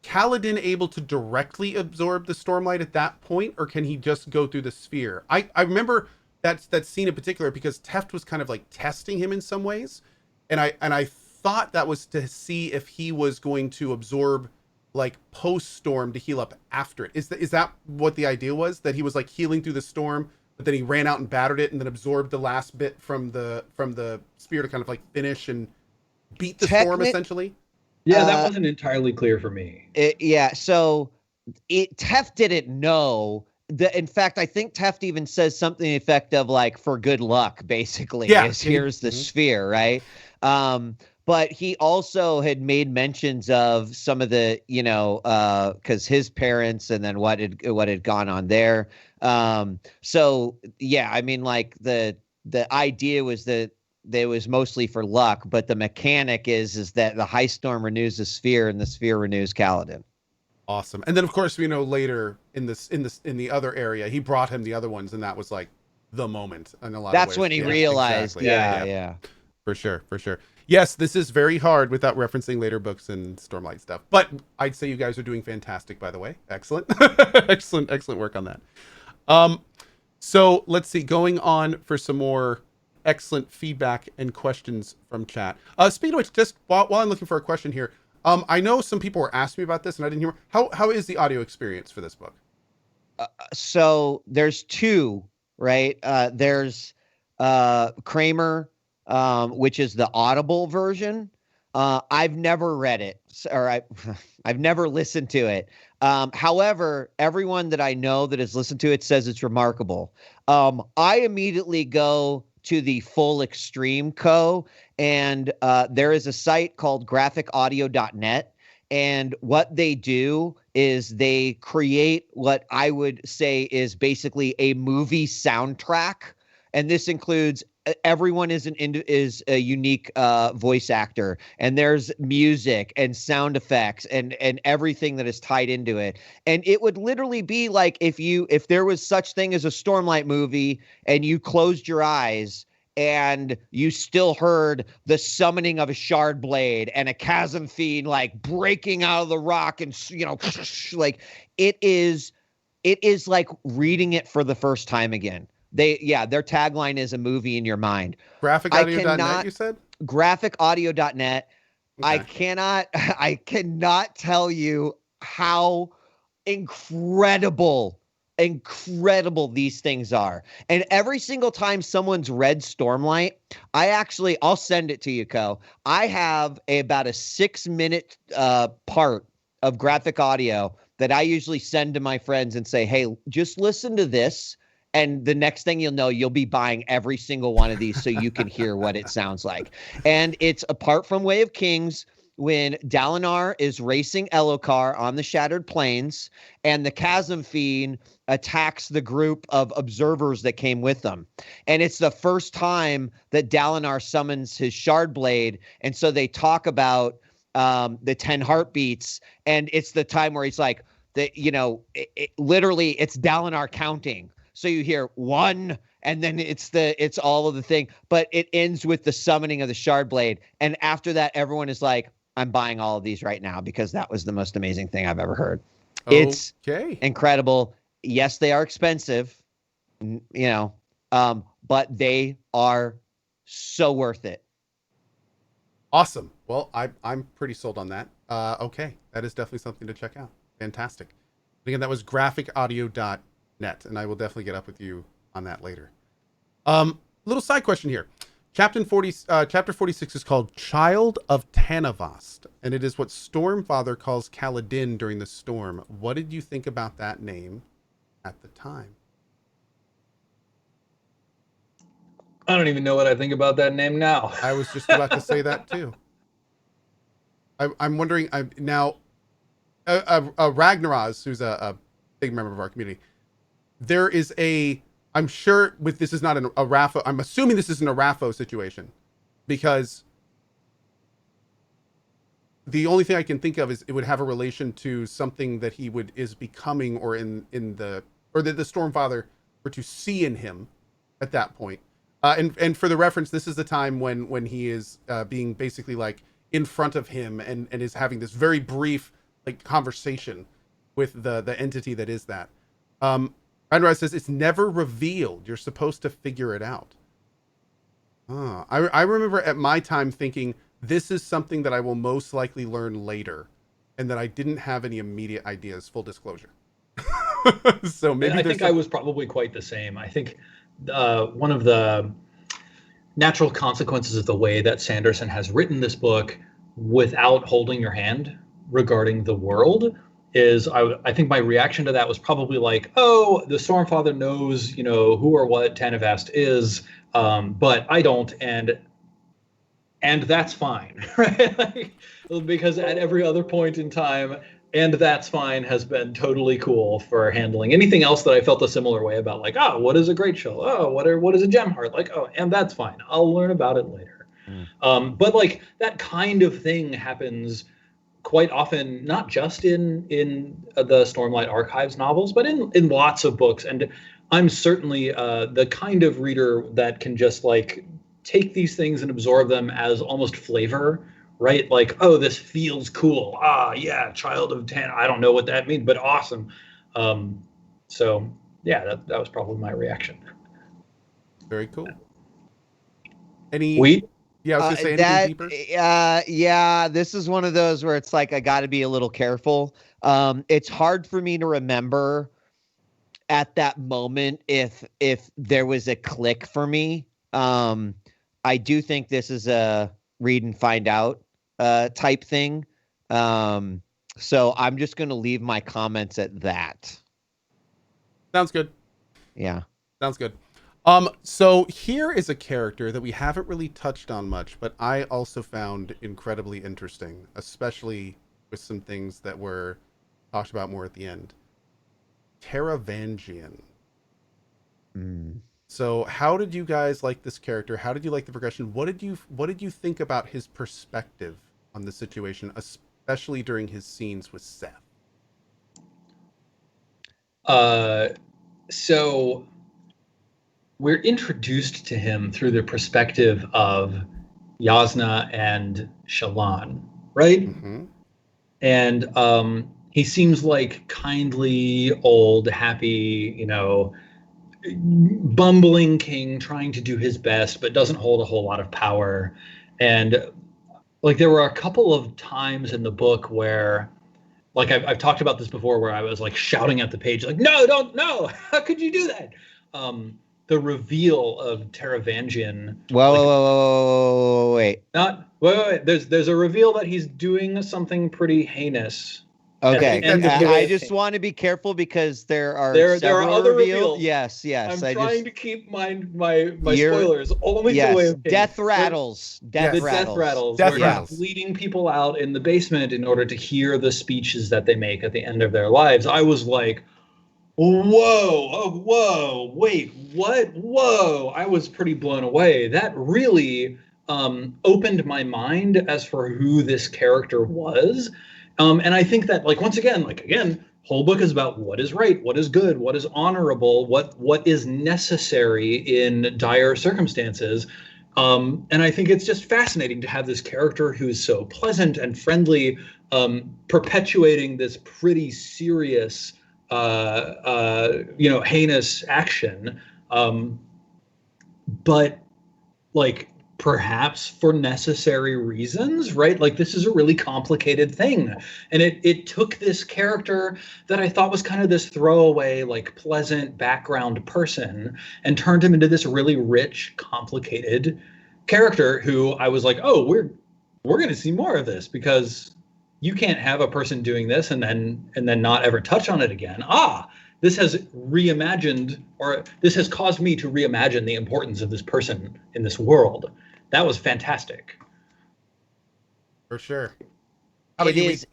Kaladin able to directly absorb the Stormlight at that point, or can he just go through the sphere? I remember that scene in particular because Teft was kind of like testing him in some ways, and I thought that was to see if he was going to absorb like post storm to heal up after it. Is that what the idea was? That he was like healing through the storm, but then he ran out and battered it and then absorbed the last bit from the spear to kind of like finish and beat the storm essentially? Yeah, that wasn't entirely clear for me. So Teft didn't know. In fact, I think Teft even says something effective like "for good luck," basically. Yeah. Here's the sphere, right? But he also had made mentions of some of the, because his parents and then what had gone on there. So yeah, I mean, like the idea was that it was mostly for luck, but the mechanic is that the High Storm renews the sphere and the sphere renews Kaladin. Awesome. And then of course, later in the other area, he brought him the other ones, and that was like the moment in a lot of ways. That's when he realized. Exactly. Yeah. For sure. Yes, this is very hard without referencing later books and Stormlight stuff. But I'd say you guys are doing fantastic, by the way. Excellent. excellent work on that. So let's see, going on for some more excellent feedback and questions from chat. Speaking of which, just while I'm looking for a question here, I know some people were asking me about this and I didn't hear. How is the audio experience for this book? So there's two, right? There's Kramer, which is the Audible version. I've never read it, or I've never listened to it. However, everyone that I know that has listened to it says it's remarkable. I immediately go to the full extreme Cohh, and there is a site called graphicaudio.net. And what they do is they create what I would say is basically a movie soundtrack. And this includes everyone is a unique voice actor, and there's music and sound effects and everything that is tied into it. And it would literally be like if there was such thing as a Stormlight movie and you closed your eyes and you still heard the summoning of a shard blade and a chasm fiend like breaking out of the rock, and like it is like reading it for the first time again. Their tagline is a movie in your mind. Graphicaudio.net, you said? Graphicaudio.net. Okay. I cannot tell you how incredible these things are. And every single time someone's read Stormlight, I'll send it to you, Cohh. I have about a 6-minute part of graphic audio that I usually send to my friends and say, hey, just listen to this. And the next thing you'll know, you'll be buying every single one of these so you can hear what it sounds like. And it's apart from Way of Kings, when Dalinar is racing Elokar on the Shattered Plains, and the Chasm Fiend attacks the group of observers that came with them. And it's the first time that Dalinar summons his Shard Blade. And so they talk about the 10 heartbeats. And it's the time where he's like, literally, it's Dalinar counting. So you hear 1, and then it's all of the thing, but it ends with the summoning of the Shard Blade. And after that, everyone is like, I'm buying all of these right now because that was the most amazing thing I've ever heard. Okay. It's incredible. Yes, they are expensive, but they are so worth it. Awesome. Well, I'm pretty sold on that. Okay, that is definitely something to check out. Fantastic. Again, that was graphicaudio.net, and I will definitely get up with you on that later. Little side question here. Chapter 46 is called Child of Tanavast, and it is what Stormfather calls Kaladin during the storm. What did you think about that name at the time? I don't even know what I think about that name now. I was just about to say that too. I'm wondering. Now, Ragnaraz, who's a big member of our community, there is a. I'm sure with this is not a Raffo. I'm assuming this isn't a Raffo situation, because the only thing I can think of is it would have a relation to something that he is becoming, or that the Stormfather were to see in him at that point. And for the reference, this is the time when he is being basically like in front of him and is having this very brief like conversation with the entity that is that. Ragnaraz says it's never revealed. You're supposed to figure it out. I remember at my time thinking this is something that I will most likely learn later, and that I didn't have any immediate ideas. Full disclosure. So maybe I think I was probably quite the same. I think one of the natural consequences of the way that Sanderson has written this book without holding your hand regarding the world is I think my reaction to that was probably like, oh, the Stormfather knows, who or what Tanavast is, but I don't, and that's fine, right? Like, because at every other point in time, and that's fine has been totally cool for handling anything else that I felt a similar way about, like, oh, what is a great show? Oh, what is a gem heart? Like, oh, and that's fine. I'll learn about it later. But like that kind of thing happens quite often, not just in the Stormlight Archives novels, but in lots of books. And I'm certainly the kind of reader that can just like take these things and absorb them as almost flavor. Right? Like, oh, this feels cool. Ah, yeah, Child of Tan. I don't know what that means, but awesome. So, yeah, that was probably my reaction. Very cool. Any? Wheat? Yeah, I was gonna say anything deeper. Yeah, this is one of those where it's like I got to be a little careful. It's hard for me to remember at that moment if there was a click for me. I do think this is a read and find out type thing. So I'm just going to leave my comments at that. Sounds good. Yeah. Sounds good. So here is a character that we haven't really touched on much, but I also found incredibly interesting, especially with some things that were talked about more at the end. Taravangian. So how did you guys like this character? How did you like the progression? What did you think about his perspective on the situation, especially during his scenes with Seth? So we're introduced to him through the perspective of Yasna and Shallan, right? Mm-hmm. And he seems like kindly, old, happy, bumbling king trying to do his best, but doesn't hold a whole lot of power. And like there were a couple of times in the book where, like I've talked about this before, where I was like shouting at the page, like, no, how could you do that? The reveal of Taravangian. Whoa, wait. Wait. There's a reveal that he's doing something pretty heinous. Okay, I just want to be careful because there are other reveals. Yes. I'm trying to keep my spoilers only to the way of Death rattles. Death rattles. Where he's leading people out in the basement in order to hear the speeches that they make at the end of their lives. I was like, whoa, wait, what? Whoa. I was pretty blown away. That really opened my mind as for who this character was. And I think that, like, once again, whole book is about what is right, what is good, what is honorable, what is necessary in dire circumstances. And I think it's just fascinating to have this character who is so pleasant and friendly, perpetuating this pretty serious, heinous action. But like perhaps for necessary reasons, right? Like, this is a really complicated thing. And it took this character that I thought was kind of this throwaway, like, pleasant background person and turned him into this really rich, complicated character who I was like, oh, we're going to see more of this, because you can't have a person doing this and then not ever touch on it again. This has reimagined, or this has caused me to reimagine the importance of this person in this world. That was fantastic. For sure. It is.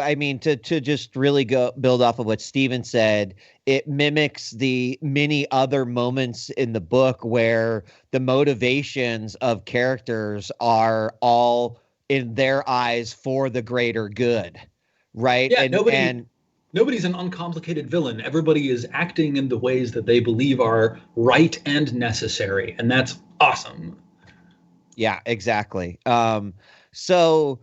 I mean, to just really build off of what Steven said, it mimics the many other moments in the book where the motivations of characters are all in their eyes for the greater good, right? Yeah, nobody's an uncomplicated villain. Everybody is acting in the ways that they believe are right and necessary, and that's awesome. Yeah, exactly. So,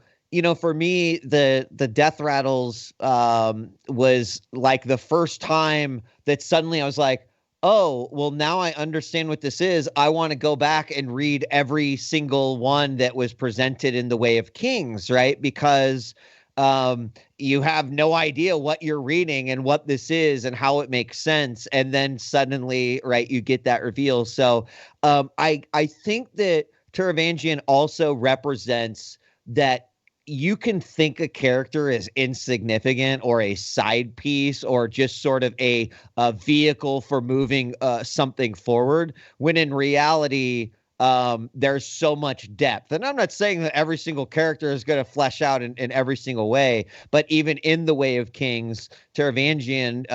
for me, the Death Rattles was like the first time that suddenly I was like, oh, well, now I understand what this is. I want to go back and read every single one that was presented in the Way of Kings, right? Because you have no idea what you're reading and what this is and how it makes sense. And then suddenly, right, you get that reveal. So I think that Taravangian also represents that you can think a character is insignificant or a side piece or just sort of a vehicle for moving something forward, when in reality, there's so much depth. And I'm not saying that every single character is going to flesh out in every single way, but even in the Way of Kings, Taravangian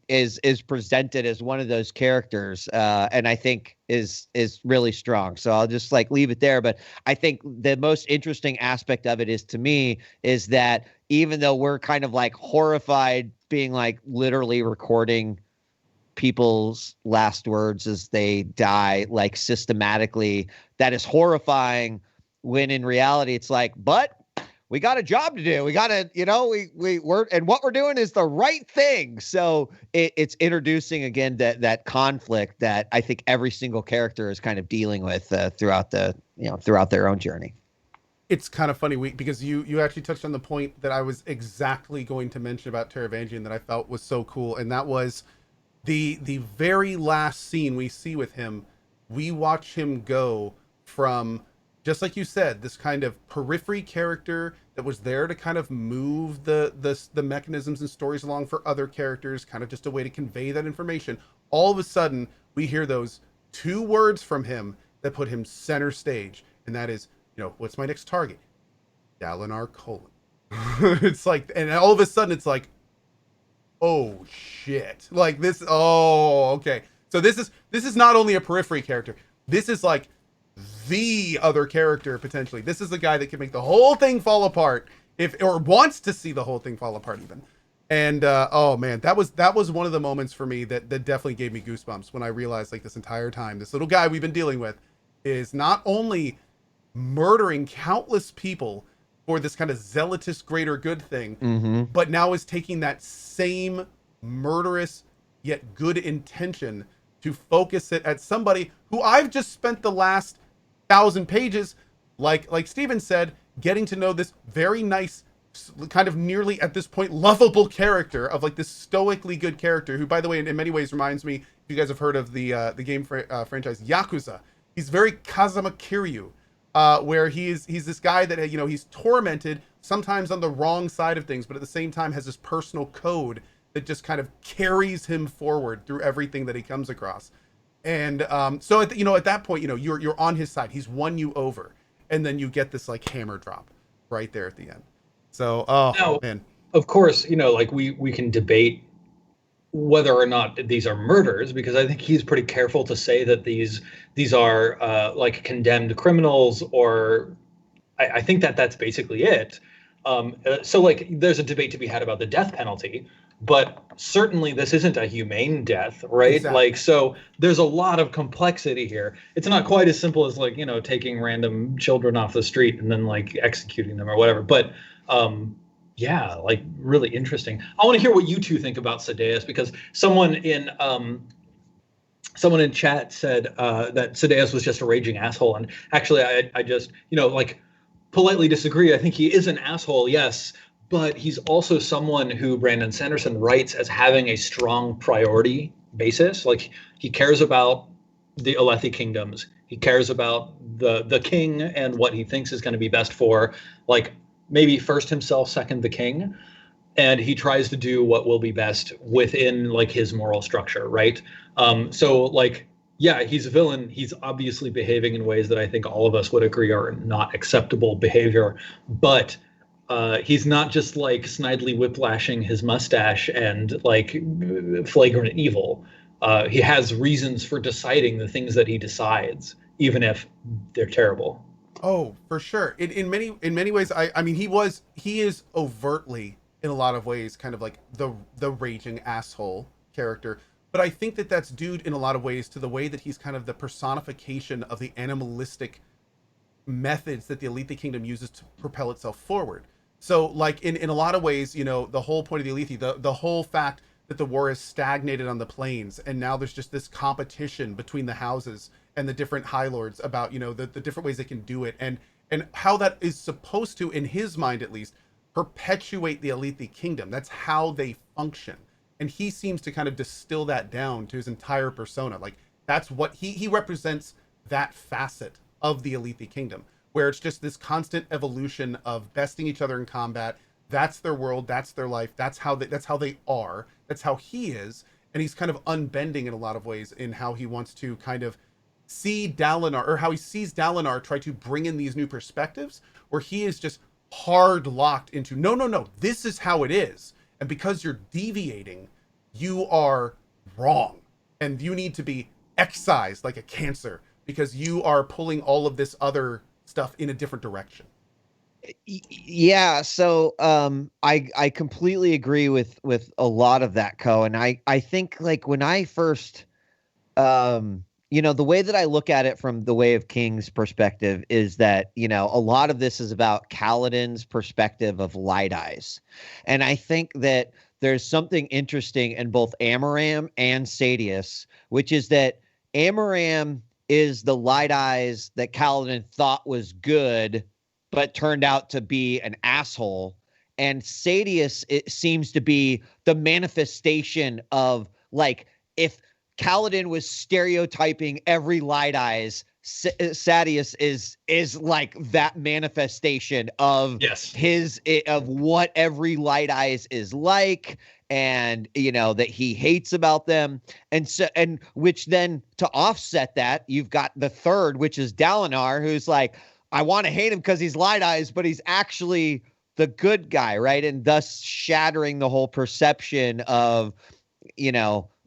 is presented as one of those characters, and I think is really strong. So I'll just leave it there. But I think the most interesting aspect of it is, to me, is that even though we're kind of horrified, being literally recording people's last words as they die, systematically, that is horrifying, when in reality it's but we got a job to do. We got to, we're and what we're doing is the right thing. So it's introducing again that conflict that I think every single character is kind of dealing with throughout their own journey. It's kind of funny because you actually touched on the point that I was exactly going to mention about Taravangian that I felt was so cool, and that was the very last scene we see with him. We watch him go from, just like you said, this kind of periphery character that was there to kind of move the mechanisms and stories along for other characters, kind of just a way to convey that information. All of a sudden, we hear those two words from him that put him center stage, and that is, what's my next target? Dalinar Kholin. It's and all of a sudden it's oh shit, this. Oh, okay. So this is not only a periphery character. This is the other character potentially. This is the guy that can make the whole thing fall apart, or wants to see the whole thing fall apart even. And oh man, that was one of the moments for me that definitely gave me goosebumps when I realized this entire time this little guy we've been dealing with is not only murdering countless people for this kind of zealotous greater good thing, but now is taking that same murderous yet good intention to focus it at somebody who I've just spent the last 1,000 pages, like Steven said, getting to know this very nice, kind of nearly at this point lovable character of this stoically good character, who, by the way, in many ways reminds me, if you guys have heard of the game franchise Yakuza, he's very Kazuma Kiryu. Where he's this guy that, he's tormented, sometimes on the wrong side of things, but at the same time has this personal code that just kind of carries him forward through everything that he comes across. And so at that point, you're on his side. He's won you over, and then you get this hammer drop right there at the end. So now, man, of course, we can debate whether or not these are murders, because I think he's pretty careful to say that these are condemned criminals, or I think that's basically it. So there's a debate to be had about the death penalty, but certainly this isn't a humane death, right? Exactly. So there's a lot of complexity here. It's not quite as simple as taking random children off the street and then executing them or whatever. But yeah, really interesting. I want to hear what you two think about Sadeas, because someone in someone in chat said that Sadeas was just a raging asshole, and actually, I just like politely disagree. I think he is an asshole, yes, but he's also someone who Brandon Sanderson writes as having a strong priority basis. Like he cares about the Alethi kingdoms. He cares about the king and what he thinks is going to be best for, like maybe first himself, second the king, and he tries to do what will be best within like his moral structure, right? So like, yeah, he's a villain. He's obviously behaving in ways that I think all of us would agree are not acceptable behavior, but he's not just like snidely whiplashing his mustache and like flagrant evil. He has reasons for deciding the things that he decides, even if they're terrible. Oh, for sure. In many ways, I mean, he is overtly in a lot of ways kind of like the raging asshole character. But I think that that's due in a lot of ways to the way that he's kind of the personification of the animalistic methods that the Alethi Kingdom uses to propel itself forward. So, like in a lot of ways, the whole point of the Alethi, the whole fact that the war has stagnated on the plains, and now there's just this competition between the houses and the different High Lords about the different ways they can do it, and how that is supposed to, in his mind at least, perpetuate the Alethi Kingdom. That's how they function, and he seems to kind of distill that down to his entire persona. Like that's what he represents, that facet of the Alethi Kingdom, where it's just this constant evolution of besting each other in combat. That's their world, that's their life, that's how they are, that's how he is, and he's kind of unbending in a lot of ways in how he wants to kind of see Dalinar, or how he sees Dalinar try to bring in these new perspectives, where he is just hard locked into no, this is how it is, and because you're deviating, you are wrong, and you need to be excised like a cancer because you are pulling all of this other stuff in a different direction. Yeah, so I completely agree with a lot of that, Cohh, and I think like when I first the way that I look at it from the Way of Kings perspective is that a lot of this is about Kaladin's perspective of Light Eyes, and I think that there's something interesting in both Amaram and Sadeas, which is that Amaram is the Light Eyes that Kaladin thought was good but turned out to be an asshole. And Sadeas, it seems to be the manifestation of, like, if Kaladin was stereotyping every Light Eyes, Sadeas is like that manifestation of of what every Light Eyes is like, and that he hates about them. And so, and which then, to offset that, you've got the third, which is Dalinar, who's like, I want to hate him because he's Light Eyes, but he's actually the good guy, right? And thus shattering the whole perception of,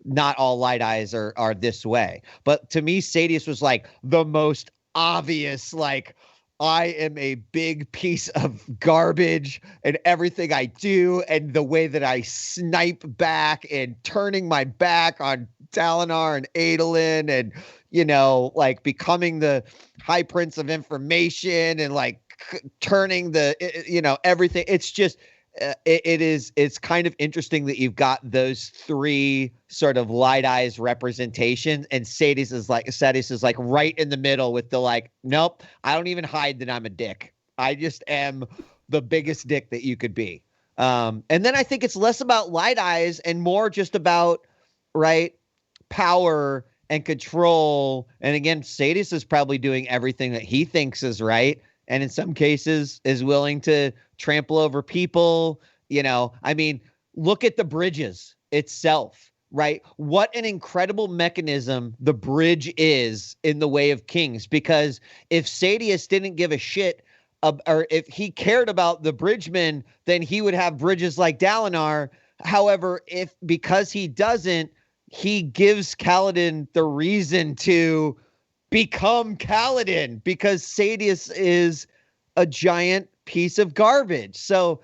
not all Light Eyes are this way. But to me, Sadeas was like the most obvious, like, I am a big piece of garbage, and everything I do and the way that I snipe back and turning my back on Dalinar and Adolin, and like becoming the High Prince of Information, and like turning the everything. It's just it's kind of interesting that you've got those three sort of Light Eyes representations, and Sadeas is like right in the middle with the like, nope, I don't even hide that I'm a dick. I just am the biggest dick that you could be. And then I think it's less about Light Eyes and more just about, right, power and control. And again, Sadeas is probably doing everything that he thinks is right, and in some cases is willing to trample over people. I mean, look at the bridges itself, right? What an incredible mechanism the bridge is in the Way of Kings, because if Sadeas didn't give a shit, or if he cared about the bridgemen, then he would have bridges like Dalinar. However, because he doesn't, he gives Kaladin the reason to become Kaladin, because Sadeas is a giant piece of garbage. So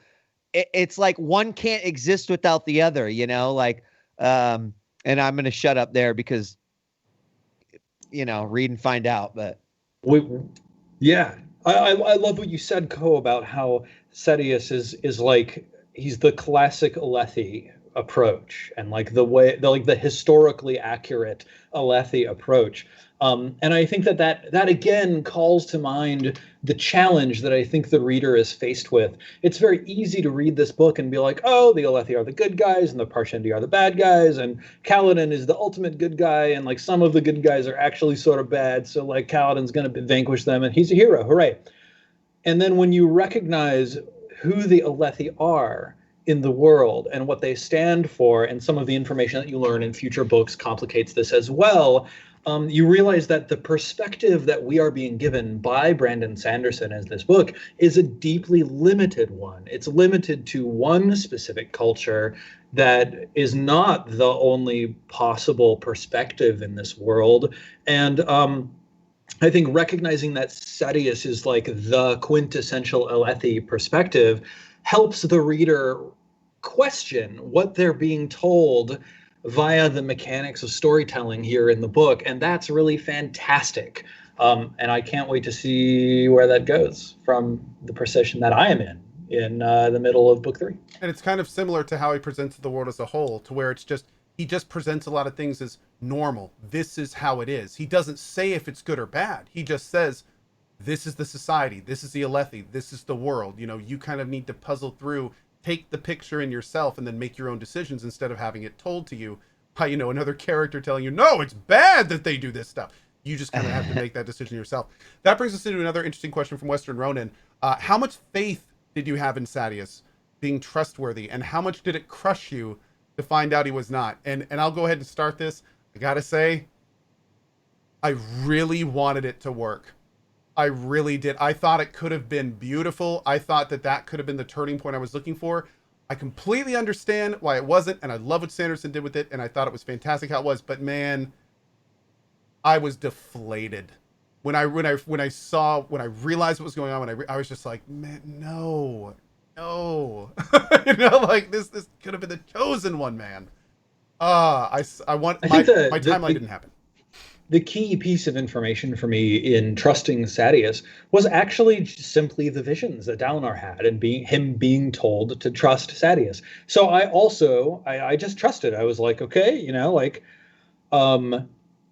it's like one can't exist without the other, like, and I'm going to shut up there because, read and find out. But yeah, I love what you said, Cohh, about how Sadeas is like, he's the classic Alethi approach and like the historically accurate Alethi approach. And I think that again calls to mind the challenge that I think the reader is faced with. It's very easy to read this book and be like, oh, the Alethi are the good guys and the Parshendi are the bad guys, and Kaladin is the ultimate good guy, and like some of the good guys are actually sort of bad, so like Kaladin's going to vanquish them and he's a hero, hooray. And then when you recognize who the Alethi are in the world and what they stand for, and some of the information that you learn in future books complicates this as well, you realize that the perspective that we are being given by Brandon Sanderson as this book is a deeply limited one. It's limited to one specific culture that is not the only possible perspective in this world. And I think recognizing that Sadeas is like the quintessential Alethi perspective helps the reader question what they're being told via the mechanics of storytelling here in the book, and that's really fantastic. And I can't wait to see where that goes from the position that I am in the middle of book 3. And it's kind of similar to how he presents the world as a whole, to where he just presents a lot of things as normal. This is how it is. He doesn't say if it's good or bad. He just says, this is the society, this is the Alethi, this is the world. You know, you kind of need to puzzle through, take the picture in yourself, and then make your own decisions instead of having it told to you by, you know, another character telling you, no, it's bad that they do this stuff. You just kind of have to make that decision yourself. That brings us into another interesting question from Western Ronin. How much faith did you have in Sadeas being trustworthy, and how much did it crush you to find out he was not? And I'll go ahead and start this. I gotta say, I really wanted it to work. I really did. I thought it could have been beautiful. I thought that could have been the turning point I was looking for. I completely understand why it wasn't, and I love what Sanderson did with it, and I thought it was fantastic how it was. But man, I was deflated when I realized what was going on. I was just like, man, no, you know, like this could have been the chosen one, man. My timeline didn't happen. The key piece of information for me in trusting Sadeas was actually simply the visions that Dalinar had, and him being told to trust Sadeas. So I just trusted. I was like, okay, you know, like,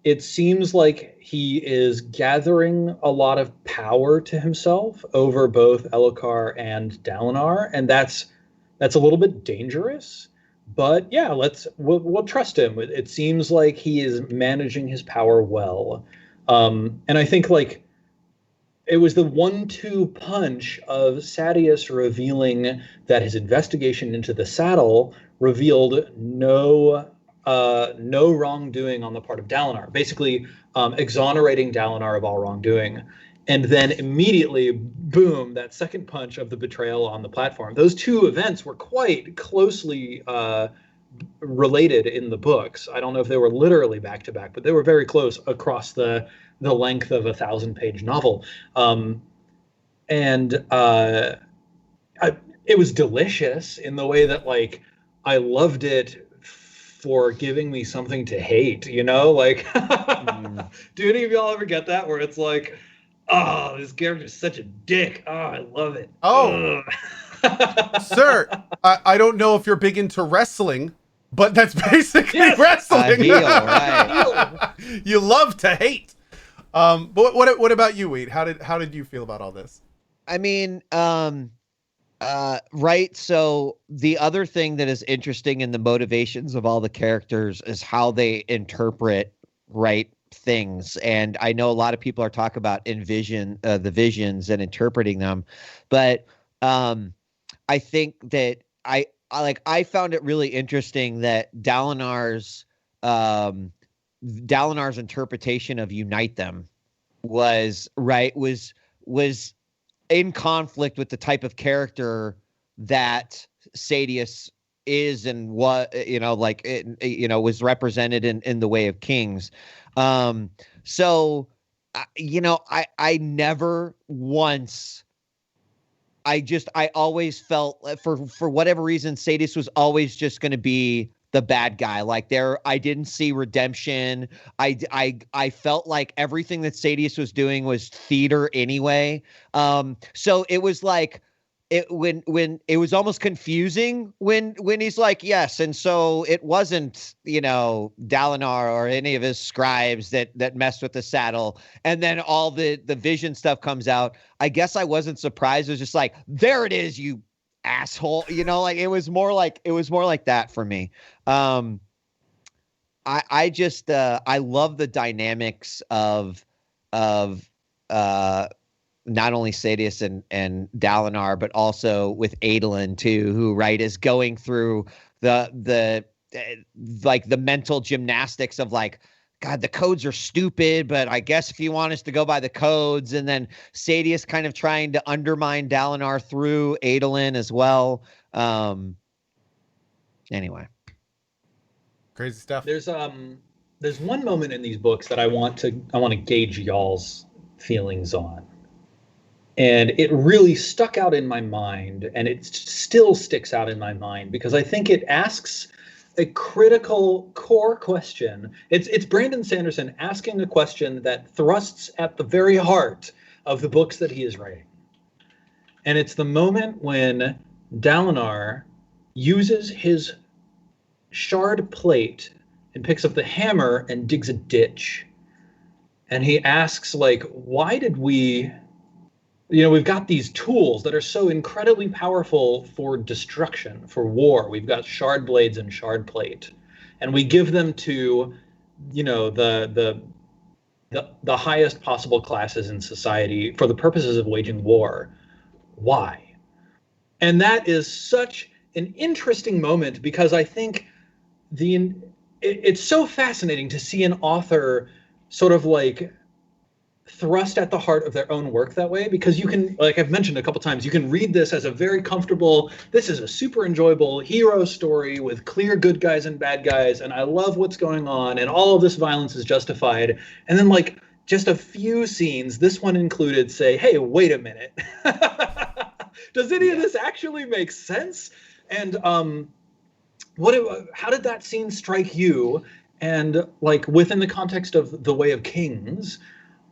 it seems like he is gathering a lot of power to himself over both Elhokar and Dalinar, and that's a little bit dangerous. But yeah, we'll trust him. It seems like he is managing his power well. And I think like it was the 1-2 punch of Sadeas revealing that his investigation into the saddle revealed no wrongdoing on the part of Dalinar, basically exonerating Dalinar of all wrongdoing. And then immediately, boom, that second punch of the betrayal on the platform. Those two events were quite closely related in the books. I don't know if they were literally back to back, but they were very close across the length of a 1,000-page novel. It was delicious in the way that, like, I loved it for giving me something to hate, you know? Like, do any of y'all ever get that where it's like, oh, this character's such a dick. Oh, I love it. Oh, sir, I don't know if you're big into wrestling, but that's basically wrestling. Heel, right. You love to hate. But what about you, Wheat? How did you feel about all this? I mean, right. So the other thing that is interesting in the motivations of all the characters is how they interpret, right, things. And I know a lot of people are talking about the visions and interpreting them, but I think that I found it really interesting that Dalinar's interpretation of unite them was in conflict with the type of character that Sadeas is, and what, you know, like it, you know, was represented in the Way of Kings. So, you know, I never once, I always felt for whatever reason, Sadeas was always just going to be the bad guy. Like I didn't see redemption. I felt like everything that Sadeas was doing was theater anyway. So it was like when it was almost confusing when he's like, yes, and so it wasn't, Dalinar or any of his scribes that messed with the saddle, and then all the vision stuff comes out. I guess I wasn't surprised. It was just like, there it is, you asshole. Like it was more like that for me. I just I love the dynamics of not only Sadeas and Dalinar, but also with Adolin too, who is going through the like the mental gymnastics of like, God, the codes are stupid, but I guess if you want us to go by the codes, and then Sadeas kind of trying to undermine Dalinar through Adolin as well. Anyway. Crazy stuff. There's one moment in these books that I want to gauge y'all's feelings on. And it really stuck out in my mind, and it still sticks out in my mind because I think it asks a critical core question. It's Brandon Sanderson asking a question that thrusts at the very heart of the books that he is writing. And it's the moment when Dalinar uses his shard plate and picks up the hammer and digs a ditch. And he asks, like, why did we... we've got these tools that are so incredibly powerful for destruction, for war. We've got shard blades and shard plate, and we give them to, the highest possible classes in society for the purposes of waging war. Why? And that is such an interesting moment because I think it's so fascinating to see an author sort of like thrust at the heart of their own work that way, because you can, like I've mentioned a couple times, you can read this as a very comfortable, this is a super enjoyable hero story with clear good guys and bad guys, and I love what's going on, and all of this violence is justified. And then like just a few scenes, this one included, say, hey, wait a minute. Does any of this actually make sense? And how did that scene strike you? And like within the context of The Way of Kings,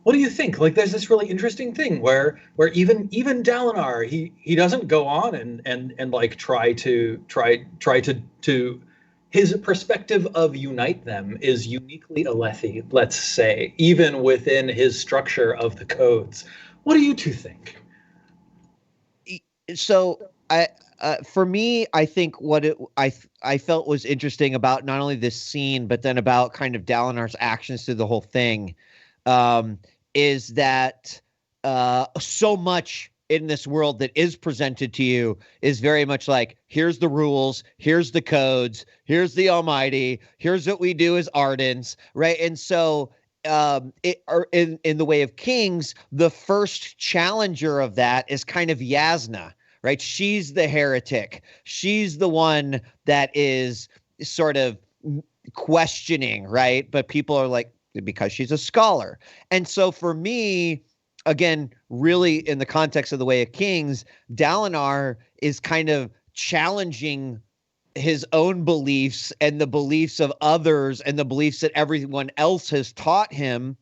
what do you think? Like, there's this really interesting thing where even Dalinar, he doesn't go on and like try to his perspective of unite them is uniquely Alethi, let's say, even within his structure of the codes. What do you two think? So for me, I think what I felt was interesting about not only this scene, but then about kind of Dalinar's actions through the whole thing, is that so much in this world that is presented to you is very much like, here's the rules, here's the codes, here's the Almighty, here's what we do as Ardents, right? And so in The Way of Kings, the first challenger of that is kind of Yasna, right? She's the heretic. She's the one that is sort of questioning, right? But people are like, because she's a scholar. And so for me, again, really in the context of The Way of Kings, Dalinar is kind of challenging his own beliefs and the beliefs of others and the beliefs that everyone else has taught him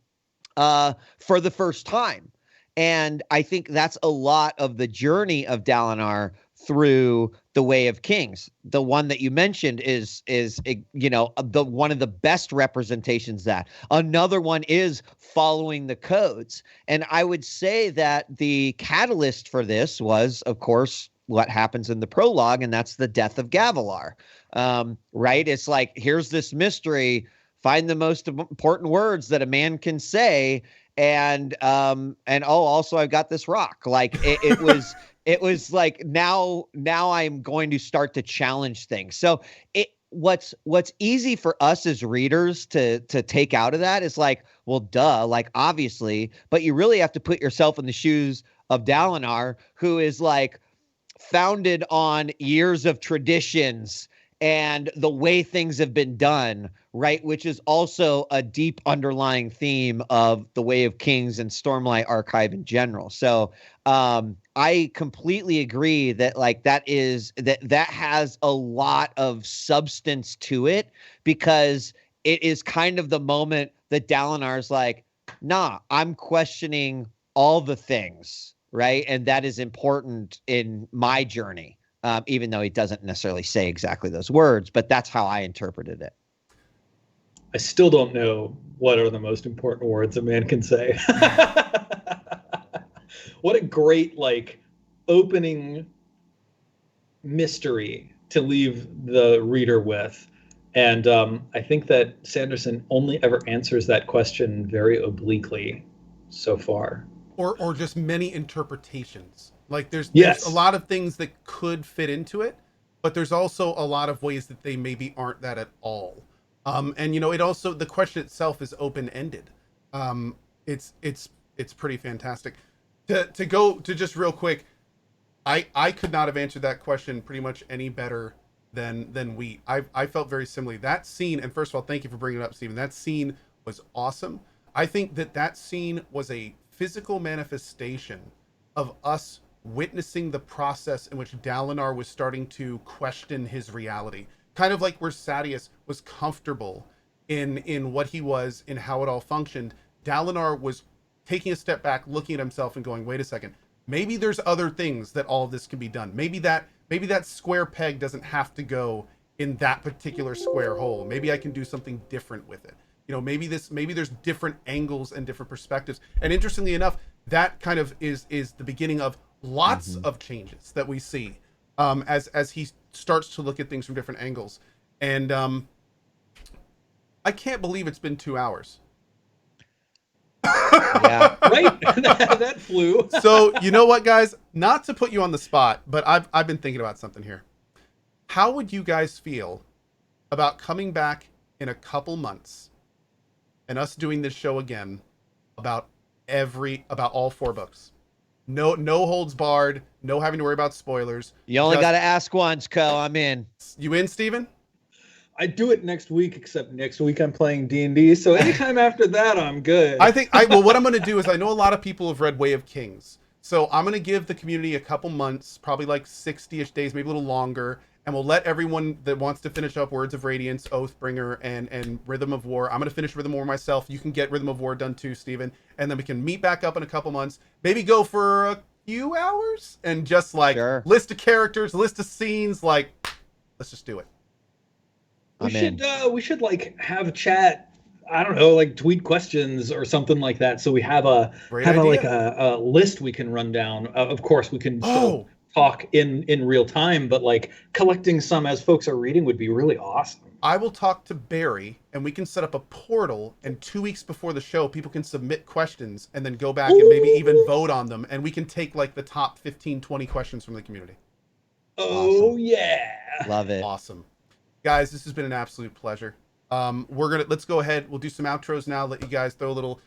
for the first time. And I think that's a lot of the journey of Dalinar through The Way of Kings. The one that you mentioned is the one of the best representations. That another one is following the codes. And I would say that the catalyst for this was, of course, what happens in the prologue, and that's the death of Gavilar. Right? It's like, here's this mystery, find the most important words that a man can say, and also I've got this rock. Like it was like, now I'm going to start to challenge things. So what's easy for us as readers to take out of that is like, well, duh, like obviously, but you really have to put yourself in the shoes of Dalinar, who is like founded on years of traditions and the way things have been done, right? Which is also a deep underlying theme of The Way of Kings and Stormlight Archive in general. So I completely agree that like that has a lot of substance to it, because it is kind of the moment that Dalinar's like, nah, I'm questioning all the things, right? And that is important in my journey, even though he doesn't necessarily say exactly those words, but that's how I interpreted it. I still don't know what are the most important words a man can say. What a great opening mystery to leave the reader with. And I think that Sanderson only ever answers that question very obliquely so far. Or just many interpretations. Like there's Yes. a lot of things that could fit into it, but there's also a lot of ways that they maybe aren't that at all. And it also, the question itself is open-ended. It's pretty fantastic. To go to just real quick, I could not have answered that question pretty much any better than we. I felt very similarly. That scene, and first of all, thank you for bringing it up, Stephen. That scene was awesome. I think that scene was a physical manifestation of us witnessing the process in which Dalinar was starting to question his reality. Kind of like where Sadeas was comfortable in what he was, in how it all functioned. Dalinar was taking a step back, looking at himself and going, wait a second, maybe there's other things that all of this can be done. Maybe that square peg doesn't have to go in that particular square hole. Maybe I can do something different with it. Maybe there's different angles and different perspectives. And interestingly enough, that kind of is the beginning of lots of changes that we see as he starts to look at things from different angles. And I can't believe it's been 2 hours. Yeah. Right? That flew. So you know what, guys? Not to put you on the spot, but I've been thinking about something here. How would you guys feel about coming back in a couple months and us doing this show again about all 4 books? No holds barred, no having to worry about spoilers. You only got to ask once, Cohh. I'm in. You in, Steven? I do it next week, except next week I'm playing D&D. So anytime after that, I'm good. Well, what I'm going to do is, I know a lot of people have read Way of Kings. So I'm going to give the community a couple months, probably like 60-ish days, maybe a little longer. And we'll let everyone that wants to finish up Words of Radiance, Oathbringer, and Rhythm of War. I'm going to finish Rhythm of War myself. You can get Rhythm of War done too, Steven. And then we can meet back up in a couple months. Maybe go for a few hours and just list of characters, list of scenes. Let's just do it. We should have a chat. I don't know, tweet questions or something like that. So we have a list we can run down. Of course, we can still talk in real time, but collecting some as folks are reading would be really awesome. I will talk to Barry, and we can set up a portal, and 2 weeks before the show, people can submit questions and then go back and maybe even vote on them, and we can take the top 15, 20 questions from the community. Oh, awesome. Yeah. Love it. Awesome. Guys, this has been an absolute pleasure. Let's go ahead. We'll do some outros now. Let you guys throw a little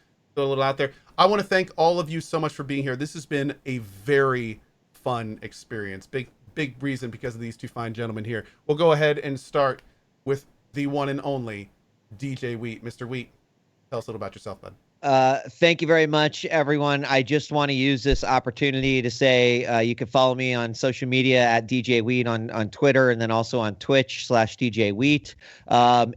out there. I want to thank all of you so much for being here. This has been a very fun experience. Big reason because of these 2 fine gentlemen here. We'll go ahead and start with the one and only DJ Wheat. Mr. Wheat, tell us a little about yourself, bud. Thank you very much, everyone. I just want to use this opportunity to say you can follow me on social media at DJ Wheat on Twitter, and then also on Twitch /DJ Wheat.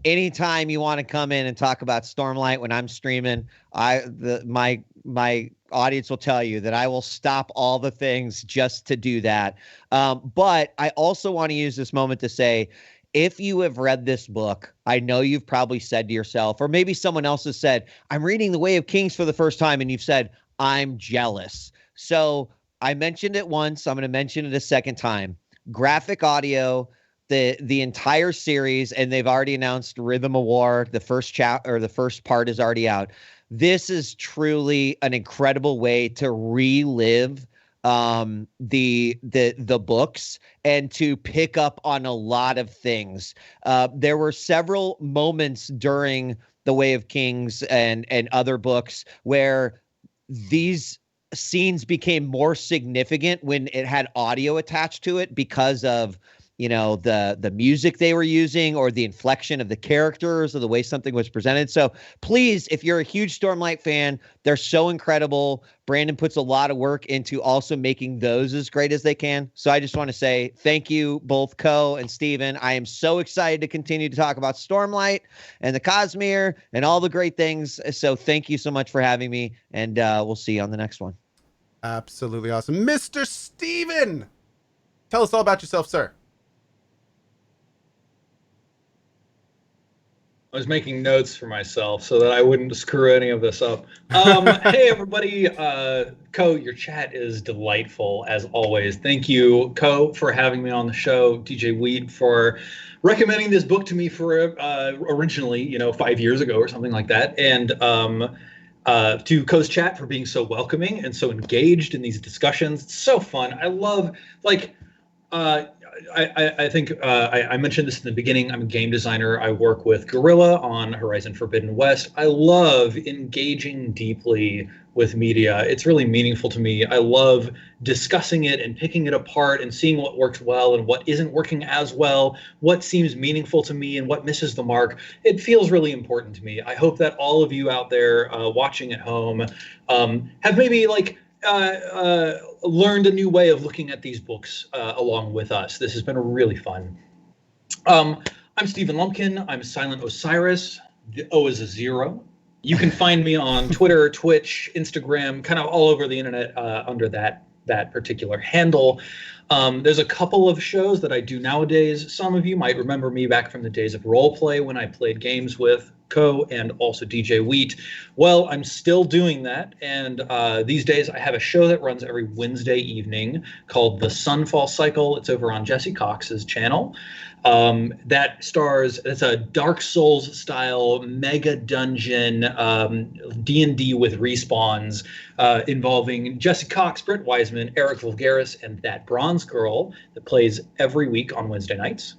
Anytime you want to come in and talk about Stormlight when I'm streaming, my audience will tell you that I will stop all the things just to do that. But I also want to use this moment to say, if you have read this book, I know you've probably said to yourself, or maybe someone else has said, I'm reading The Way of Kings for the first time, and you've said, I'm jealous. So I mentioned it once. I'm going to mention it a second time. Graphic audio, the entire series, and they've already announced Rhythm of War. The first the first part is already out. This is truly an incredible way to relive the books and to pick up on a lot of things. There were several moments during The Way of Kings and other books where these scenes became more significant when it had audio attached to it because of the music they were using or the inflection of the characters or the way something was presented. So please, if you're a huge Stormlight fan, they're so incredible. Brandon puts a lot of work into also making those as great as they can. So I just want to say thank you, both Cohh and Steven. I am so excited to continue to talk about Stormlight and the Cosmere and all the great things. So thank you so much for having me, and we'll see you on the next one. Absolutely awesome. Mr. Steven! Tell us all about yourself, sir. I was making notes for myself so that I wouldn't screw any of this up. Hey, everybody. Cohh, your chat is delightful, as always. Thank you, Cohh, for having me on the show. DJ Wheat for recommending this book to me for originally, 5 years ago or something like that. And to Cohh's chat for being so welcoming and so engaged in these discussions. It's so fun. I love, I think I mentioned this in the beginning. I'm a game designer. I work with Guerrilla on Horizon Forbidden West. I love engaging deeply with media. It's really meaningful to me. I love discussing it and picking it apart and seeing what works well and what isn't working as well, what seems meaningful to me and what misses the mark. It feels really important to me. I hope that all of you out there watching at home have maybe learned a new way of looking at these books along with us. This has been really fun. I'm Stephen Lumpkin. I'm Silent Osiris. The O is a 0. You can find me on Twitter, Twitch, Instagram, kind of all over the internet under that particular handle. There's a couple of shows that I do nowadays. Some of you might remember me back from the days of roleplay when I played games with Cohh and also DJ Wheat. Well, I'm still doing that, and these days I have a show that runs every Wednesday evening called The Sunfall Cycle. It's over on Jesse Cox's channel. That stars, it's a Dark Souls style mega dungeon D&D with respawns involving Jesse Cox, Britt Wiseman, Eric Vulgaris, and that bronze girl that plays every week on Wednesday nights.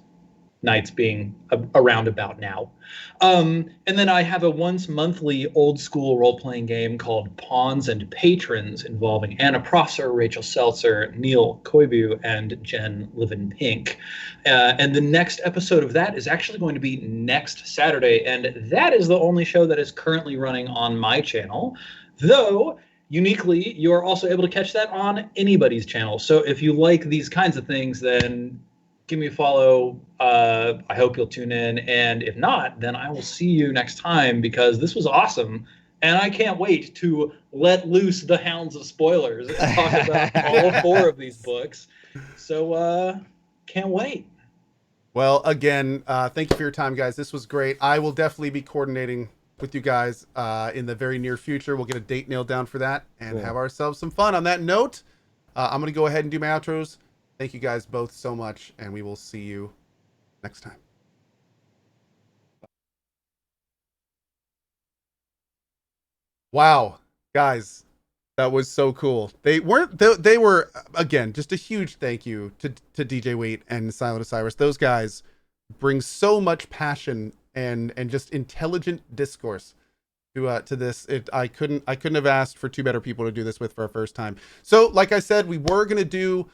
Nights being around about now. And then I have a once monthly old school role-playing game called Pawns and Patrons involving Anna Prosser, Rachel Seltzer, Neil Koibu, and Jen Livin-Pink. And the next episode of that is actually going to be next Saturday, and that is the only show that is currently running on my channel, though uniquely, you are also able to catch that on anybody's channel. So if you like these kinds of things, then give me a follow. I hope you'll tune in. And if not, then I will see you next time, because this was awesome. And I can't wait to let loose the hounds of spoilers and talk about all 4 of these books. So can't wait. Well, again, thank you for your time, guys. This was great. I will definitely be coordinating with you guys in the very near future. We'll get a date nailed down for that and have ourselves some fun. On that note, I'm going to go ahead and do my outros. Thank you guys both so much, and we will see you next time. Wow, guys, that was so cool. They were, again, just a huge thank you to DJ Wheat and Silent Osiris. Those guys bring so much passion and just intelligent discourse to this. I couldn't have asked for 2 better people to do this with for our first time. So, like I said, we were going to do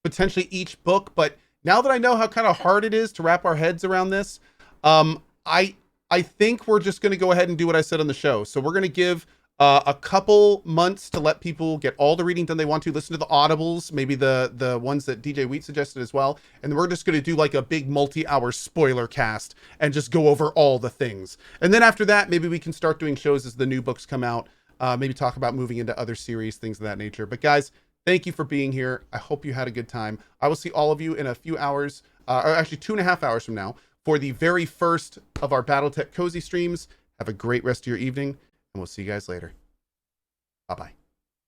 potentially each book, but now that I know how kind of hard it is to wrap our heads around this, I think we're just going to go ahead and do what I said on the show. So we're going to give a couple months to let people get all the reading done they want to, listen to the audibles, maybe the ones that DJ Wheat suggested as well, and we're just going to do like a big multi-hour spoiler cast and just go over all the things. And then after that, maybe we can start doing shows as the new books come out, maybe talk about moving into other series, things of that nature. But guys, thank you for being here. I hope you had a good time. I will see all of you in a few hours, or actually 2.5 hours from now, for the very first of our BattleTech Cozy streams. Have a great rest of your evening, and we'll see you guys later. Bye-bye.